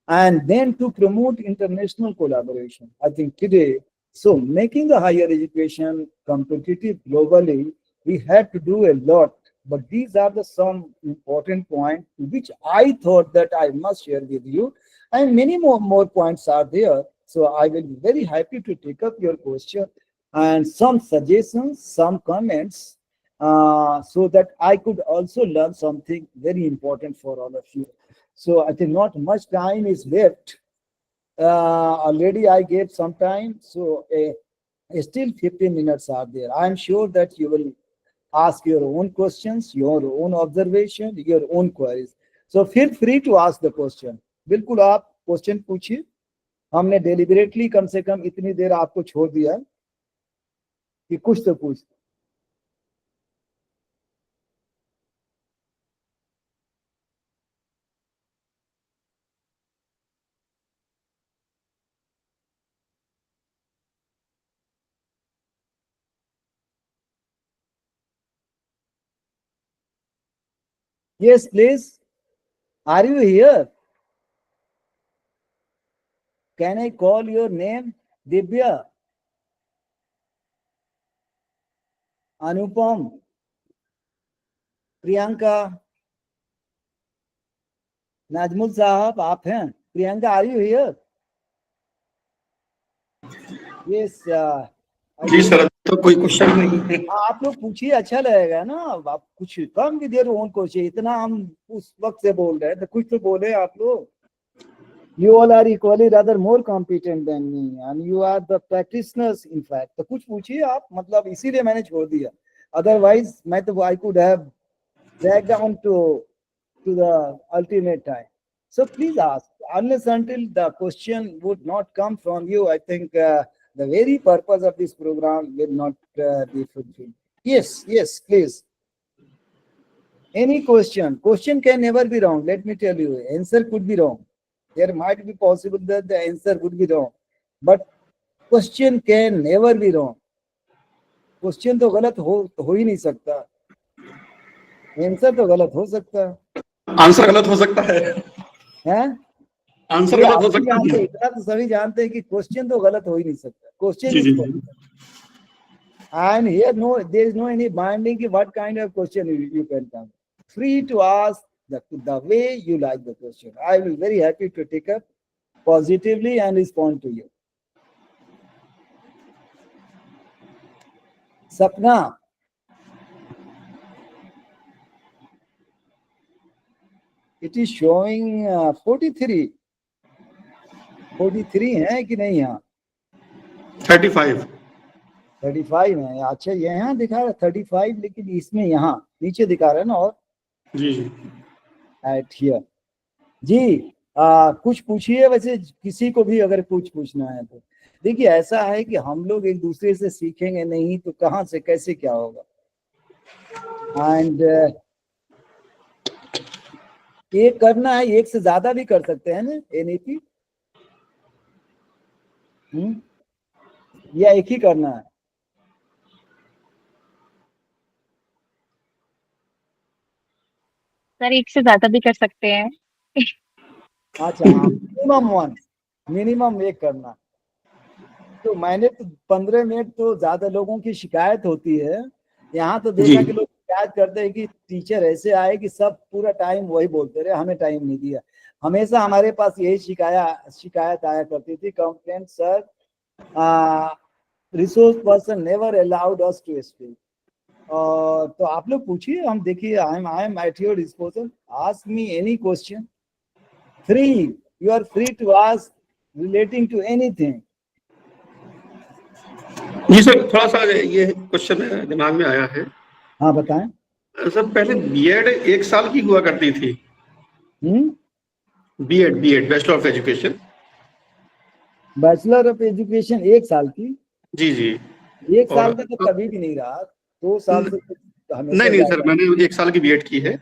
and then to promote international collaboration. I think today, so making the higher education competitive globally, we had to do a lot. But these are the some important points which I thought that I must share with you. And many more points are there. So I will be very happy to take up your question and some suggestions, some comments, so that I could also learn something very important for all of you. So I think not much time is left. Already I gave some time, so still 15 minutes are there. I am sure that you will ask your own questions, your own observation, your own queries. So feel free to ask the question. बिल्कुल आप question पूछिए. हमने deliberately कम से कम इतनी देर आपको छोड़ दिया कि कुछ तो पूछ. Yes, please. Are you here? Can I call your name? Divya, Anupam, Priyanka, Nazmul साहब आप हैं? Priyanka are you here? Yes. जी सर, तो कोई क्वेश्चन नहीं है। आप लोग पूछिए, अच्छा लगेगा ना। आप कुछ कम की देर ओन क्वेश्चन, इतना हम उस वक्त से बोल रहे हैं तो कुछ तो बोले आप लोग। You all are equally rather more competent than me and you are the practitioners in fact. तो कुछ पूछिए आप, मतलब इसीलिए मैंने छोड़ दिया, otherwise मैं तो I could have dragged down to the ultimate time. So please ask, unless until the question would not come from you, I think the very purpose of this program will not be fulfilled. Yes, please. Any question can never be wrong. Let me tell you, answer could be wrong. There might be possible that the answer would be wrong, but question can never be wrong. Question तो गलत हो ही नहीं सकता, answer तो गलत हो सकता आंसर गलत हो सकता है, है? आंसर ये गलत आप हो भी सकता जानते, है। इतना तो सभी जानते हैं कि क्वेश्चन तो गलत हो ही नहीं सकता, क्वेश्चन जी इज जी जी। Question. And here there is no any binding ki what kind of question you can come. Free to ask the way you like the question. I will very happy to take up positively and respond to you. Sapna. It is showing 43. 43 है कि नहीं? यहाँ 35। 35 है। अच्छा, ये यहाँ दिखा रहा है 35, लेकिन इसमें यहाँ नीचे दिखा रहा है ना। और जी जी। एट हियर जी। कुछ पूछिए, वैसे किसी को भी अगर कुछ पूछना है तो। देखिए ऐसा है कि हम लोग एक दूसरे से सीखेंगे नहीं तो कहाँ से कैसे क्या होगा। एंड एक करना है, एक से ज्यादा भी कर सकते हैं ना एनईपी, या एक ही करना है? सर एक से ज्यादा भी कर सकते हैं। अच्छा हाँ, मिनिमम एक करना। तो मैंने तो 15 मिनट, तो ज्यादा लोगों की शिकायत होती है यहाँ तो जी देखा कि लोग शिकायत करते हैं कि टीचर ऐसे आए कि सब पूरा टाइम वही बोलते रहे, हमें टाइम नहीं दिया। हमेशा हमारे पास यही शिकायत आया करती थी, complaint sir, resource person never allowed us to speak. और तो आप लोग पूछिए, हम देखिए, I am at your disposal, ask me any question, free, you are free to ask relating to anything. जी सर, थोड़ा सा ये क्वेश्चन दिमाग में आया है। हाँ बताएं। सर पहले बीएड 1 साल की हुआ करती थी। BEd bachelor of education. Bachelor of education 1 साल की? जी जी। एक और साल का तो कभी भी नहीं रहा, 2 साल से तो हमेशा नहीं सर, ज्यादा। मैंने 1 साल की बीएड की है।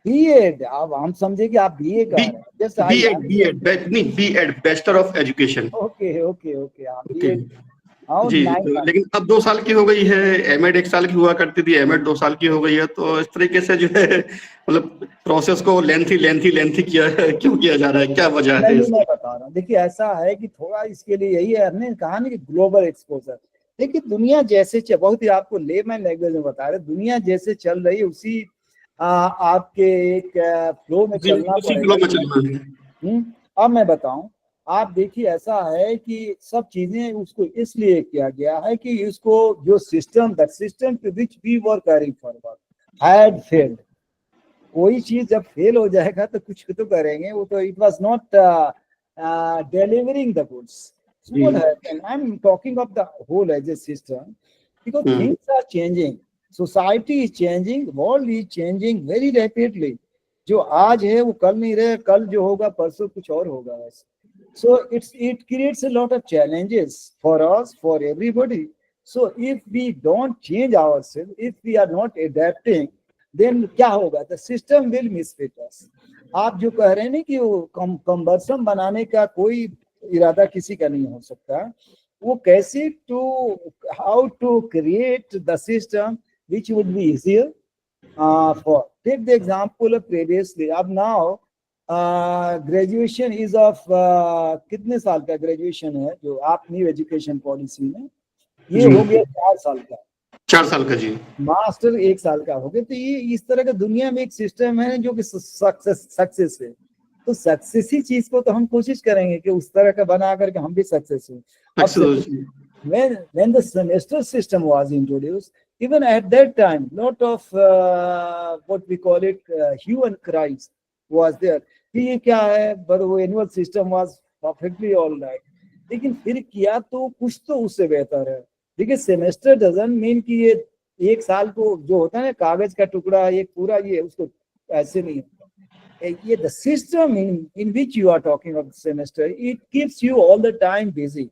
बीएड? अब हम समझे कि आप बीए कर बी रहे हैं। जस्ट आई बीएड बीएड नहीं, BEd bachelor of education. Okay okay okay, हाँ ओके। बीएड। हाँ जी, 9 तो months। लेकिन अब 2 साल की हो गई है। एमएड 1 साल की हुआ करती थी, एमएड 2 साल की हो गई है। तो इस तरीके से जो है, मतलब प्रोसेस को लेंथी क्यों किया जा रहा है, क्या वजह है नहीं, मैं इसकी? बता रहा हूँ। देखिए ऐसा है कि थोड़ा इसके लिए यही है, हमने कहा ना कि ग्लोबल एक्सपोजर। देखिए दुनिया जैसे बहुत ही आपको लेमैन लैंग्वेज में बता रहे, दुनिया जैसे चल रही है उसी आपके एक फ्लो में जी, चलना उसी फ्लो पड़ेगा। में चलना है। अब मैं बताऊं, आप देखिए ऐसा है कि सब चीजें उसको इसलिए किया गया है कि इसको जो system, that system to which we were carrying forward had failed. कोई चीज जब फेल हो जाएगा तो कुछ तो करेंगे, वो तो it was not delivering the goods. So जी। what happened? I'm talking of the whole as a system, because hmm. things are changing, society is changing, world is changing very rapidly. जो आज है वो कल नहीं रहे, कल जो होगा परसों कुछ और होगा वैसे। So it creates a lot of challenges for us, for everybody. So if we don't change ourselves, if we are not adapting, then क्या होगा? The system will misfit us. आप जो कह रहे हैं ना कि वो कम्बरसम बनाने का कोई इरादा किसी का नहीं हो सकता, वो कैसे how to create the system which would be easier for. Take the example of previously, अब नाउ ग्रेजुएशन इज ऑफ कितने साल का ग्रेजुएशन है जो आप न्यू एजुकेशन पॉलिसी में, ये जी, हो गया 4 साल का। 4 साल का। जी। मास्टर 1 साल का हो गया। तो ये इस तरह का दुनिया में एक सिस्टम है जो कि सक्सेस है। तो सक्सेस ही चीज को तो हम कोशिश करेंगे कि उस तरह का बना करके हम भी सक्सेस हो। अब Absolutely. when the semester system was introduced, even at that time, lot of what we call it hue and cries was there कि ये क्या है, but वो annual system was perfectly all right, लेकिन फिर किया तो कुछ तो उससे बेहतर है। देखिए सेमेस्टर डजंट मीन कि ये एक साल को जो होता है ना कागज का टुकड़ा एक पूरा ये उसको ऐसे नहीं है। ये the system in which you are talking of semester, it keeps you all the time busy.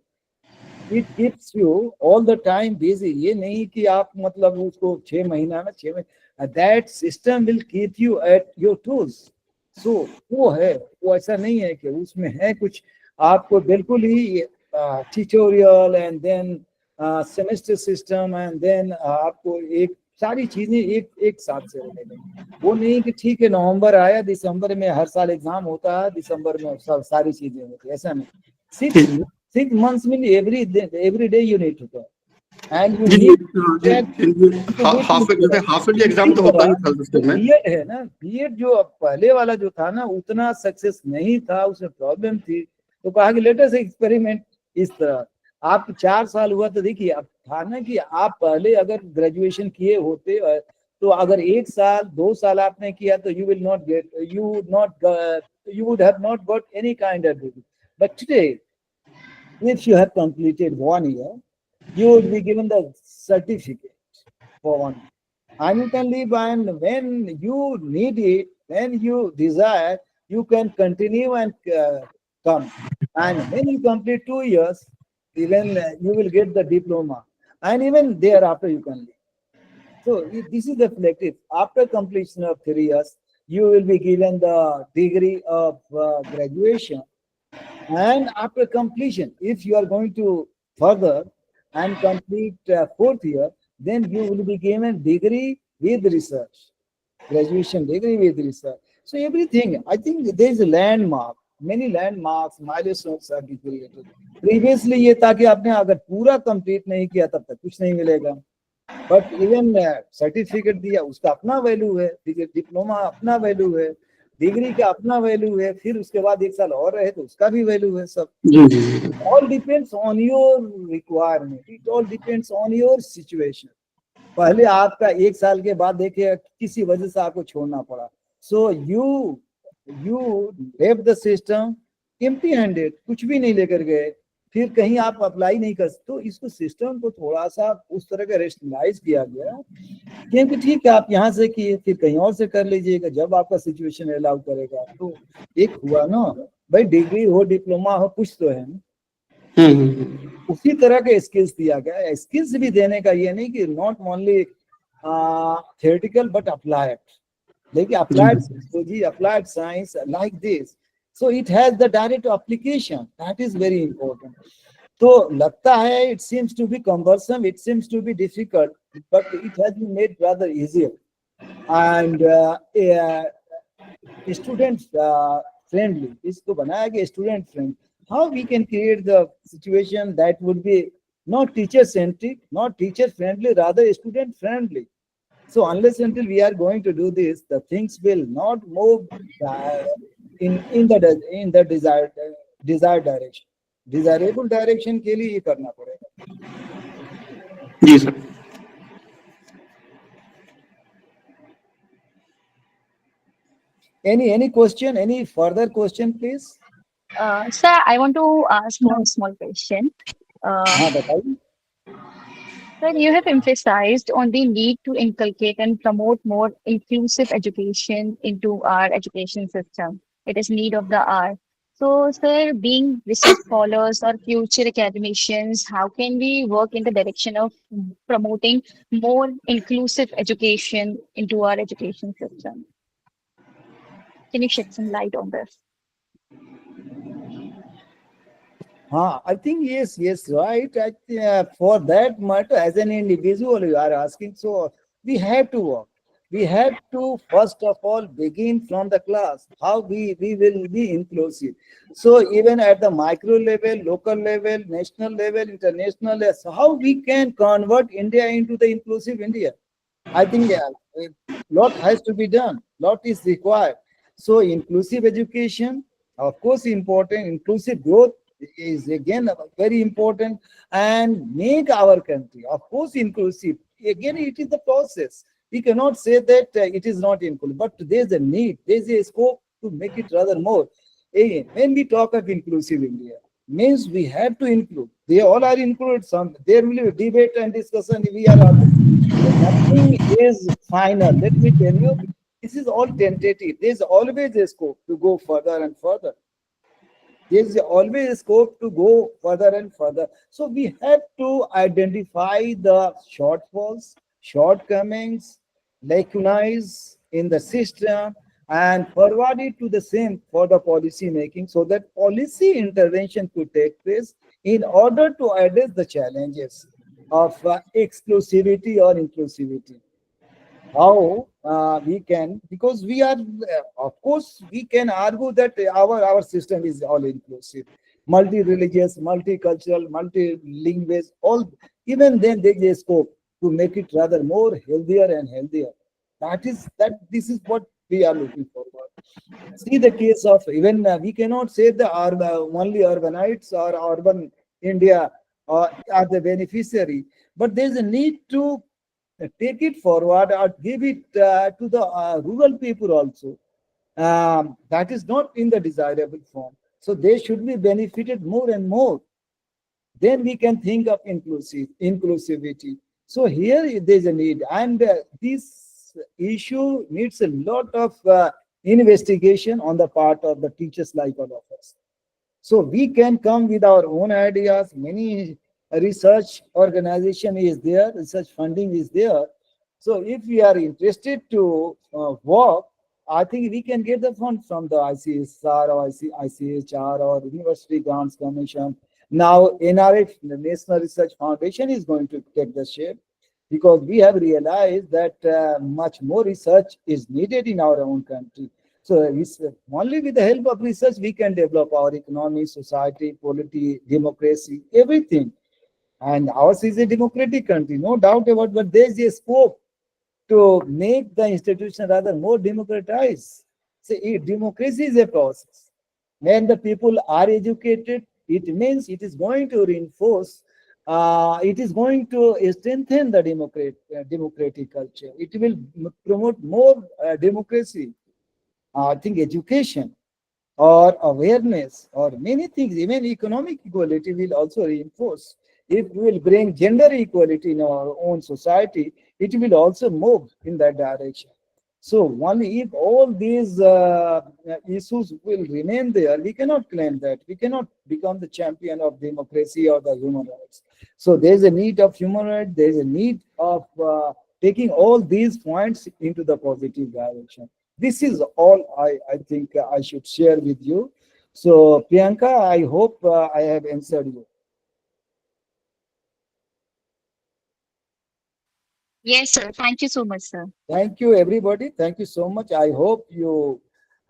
It keeps you all the time busy. ये नहीं कि आप मतलब उसको 6 महीना में 6 महीने, that system will keep you at your tools. So वो है, वो ऐसा नहीं है कि उसमें है कुछ आपको बिल्कुल ही tutorial and then semester system and then आपको एक सारी चीजें एक साथ से रहेंगी। वो नहीं कि ठीक है नवंबर आया दिसंबर में हर साल एग्जाम होता है, दिसंबर में सब सारी चीजें होती है, ऐसा नहीं। 6 months mean every day you need to go and you need half yearly exam तो होता ही था सिस्टम में। बीएड है ना, बीएड जो पहले वाला जो था ना उतना सक्सेस नहीं था, उसमें प्रॉब्लम थी, तो कहा कि लेटेस्ट एक्सपेरिमेंट इस तरह। आप 4 साल हुआ तो देखिए अब था ना कि आप पहले अगर ग्रेजुएशन किए होते तो अगर 1 साल 2 साल आपने किया तो you would have not got any kind of degree. But today if you have completed 1 year, you would be given the certificate for 1 year. And you can live, and when you need it, when you desire, you can continue and come. And when you complete 2 years, even you will get the diploma. And even thereafter you can leave. So this is the reflective. After completion of 3 years, you will be given the degree of graduation. And after completion, if you are going to further and complete 4th year, then you will be given degree with research, graduation degree with research. So everything, I think there is a landmark, many landmarks, milestones are created. Previously ये था कि आपने अगर पूरा complete नहीं किया तब तक कुछ नहीं मिलेगा, but even सर्टिफिकेट दिया उसका अपना वैल्यू है, डिप्लोमा अपना वैल्यू है, डिग्री का अपना वैल्यू है, फिर उसके बाद 1 साल और रहे तो उसका भी वैल्यू है। सब all depends on your requirement, it all depends on your situation. पहले आपका 1 साल के बाद देखिए किसी वजह से आपको छोड़ना पड़ा, so you left the system empty handed, कुछ भी नहीं लेकर गए, फिर कहीं आप अप्लाई नहीं कर सकते। तो इसको सिस्टम को थोड़ा सा उस तरह का रेशनलाइज किया गया क्योंकि ठीक है आप यहाँ से किए फिर कहीं और से कर लीजिएगा जब आपका सिचुएशन अलाउ करेगा। तो एक हुआ ना भाई, डिग्री हो डिप्लोमा हो कुछ तो है ना, उसी तरह के स्किल्स दिया गया। स्किल्स भी देने का ये नहीं कि not only theoretical but applied, like applied psychology, applied science, like this. So it has the direct application, that is very important. तो लगता है it seems to be cumbersome, it seems to be difficult, but it has been made rather easier and student friendly. इसको बनाया गया student friendly. How we can create the situation that would be not teacher centric, not teacher friendly, rather student friendly. So unless until we are going to do this, the things will not move in the desired direction. Desirable direction के लिए ये करना पड़ेगा। जी sir. Any question? Any further question, please? Sir, I want to ask one small question. हाँ बताइए। Sir, you have emphasized on the need to inculcate and promote more inclusive education into our education system. It is need of the hour. So, sir, being research scholars or future academicians, how can we work in the direction of promoting more inclusive education into our education system? Can you shed some light on this? I think yes, right. For that matter, as an individual, you are asking. So we have to work. We have to first of all begin from the class. How we will be inclusive. So even at the micro level, local level, national level, international level, so how we can convert India into the inclusive India. I think a lot has to be done. Lot is required. So inclusive education, of course, important. Inclusive growth is again very important, and make our country, of course, inclusive. Again, it is the process. We cannot say that it is not inclusive, but there's a need, there's a scope to make it rather more. Again, when we talk of inclusive India, means we have to include. They all are included. Some there will be debate and discussion. We are all, nothing is final. Let me tell you, this is all tentative. There's always a scope to go further and further. There's always a scope to go further and further. So we have to identify the shortfalls, shortcomings, lacunae in the system, and forward it to the same for the policy making, so that policy intervention could take place in order to address the challenges of exclusivity or inclusivity. How we can, because we are, of course, we can argue that our system is all inclusive, multi-religious, multicultural, multilingual, all. Even then there is a scope to make it rather more healthier and healthier. That this is what we are looking for. See the case of, even we cannot say the only urbanites or urban India are the beneficiary, but there is a need to take it forward or give it to the rural people also. That is not in the desirable form. So they should be benefited more and more. Then we can think of inclusivity. So here there is a need, and this issue needs a lot of investigation on the part of the teachers like all of us. So we can come with our own ideas. Many research organization is there, research funding is there. So if we are interested to work, I think we can get the fund from the ICSR or ICHR or University Grants Commission. Now NRF, the National Research Foundation, is going to take the shape, because we have realized that much more research is needed in our own country. So only with the help of research we can develop our economy, society, polity, democracy, everything. And ours is a democratic country, no doubt about it, but there's a scope to make the institution rather more democratized. See, democracy is a process. When the people are educated, it means it is going to reinforce, it is going to strengthen the democratic culture. It will promote more democracy. I think education or awareness or many things, even economic equality will also reinforce. If we will bring gender equality in our own society, it will also move in that direction. So only if all these issues will remain there, we cannot claim that. We cannot become the champion of democracy or the human rights. So there's a need of human rights. There's a need of taking all these points into the positive direction. This is all I think I should share with you. So Priyanka, I hope I have answered you. Yes, sir. Thank you so much, sir. Thank you, everybody. Thank you so much. I hope you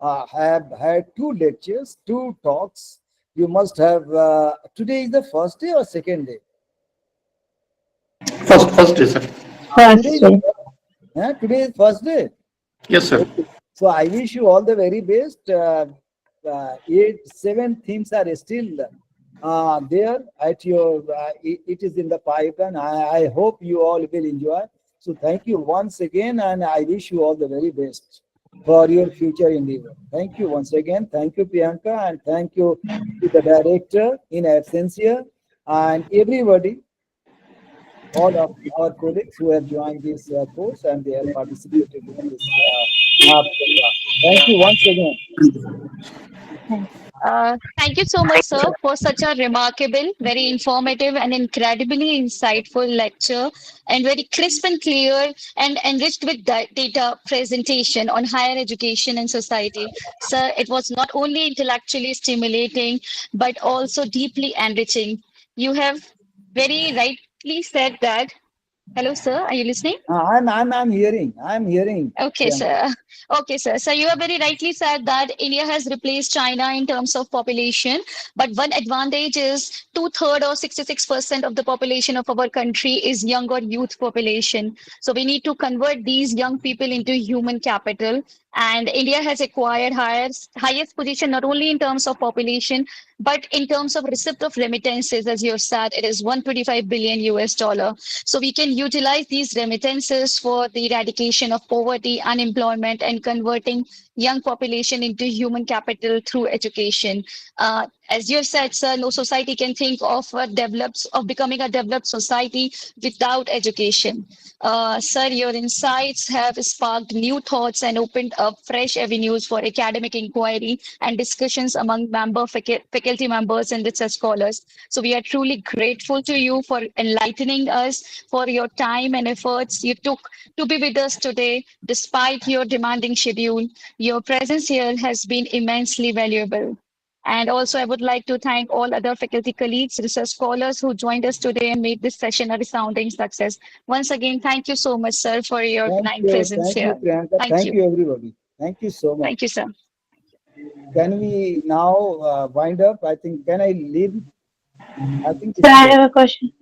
have had two lectures, two talks. You must have, today is the first day or second day? First day, sir. Today First is, day. today is first day. Yes, sir. Okay. So I wish you all the very best. 7 themes are still there at your, it is in the pipeline. I hope you all will enjoy. So thank you once again, and I wish you all the very best for your future endeavor. Thank you once again. Thank you, Priyanka, and thank you to the director in absentia and everybody, all of our colleagues who have joined this course and they have participated in this program. Thank you once again. Thank you so much, sir, for such a remarkable, very informative, and incredibly insightful lecture, and very crisp and clear and enriched with data presentation on higher education and society. Sir, it was not only intellectually stimulating, but also deeply enriching. You have very rightly said that. Hello, sir. Are you listening? I'm hearing. I'm hearing. Okay, Priyanka. sir. Okay, sir. So you have very rightly said that India has replaced China in terms of population, but one advantage is two-thirds or 66% of the population of our country is young or youth population. So we need to convert these young people into human capital, And India has acquired highest position not only in terms of population, but in terms of receipt of remittances. As you have said, it is 125 billion US dollar. So we can utilize these remittances for the eradication of poverty, unemployment, and converting young population into human capital through education. As you have said, sir, no society can think of becoming a developed society without education. Sir, your insights have sparked new thoughts and opened up fresh avenues for academic inquiry and discussions among faculty members and research scholars. So we are truly grateful to you for enlightening us, for your time and efforts you took to be with us today, despite your demanding schedule. Your presence here has been immensely valuable. And also, I would like to thank all other faculty colleagues, research scholars who joined us today and made this session a resounding success. Once again, thank you so much, sir, for your kind presence Thank you, here. Priyanka. Thank Thank you. you, everybody. Thank you so much. Thank you, sir. Can we now wind up? I think, can I leave? I think So it's I okay. have a question.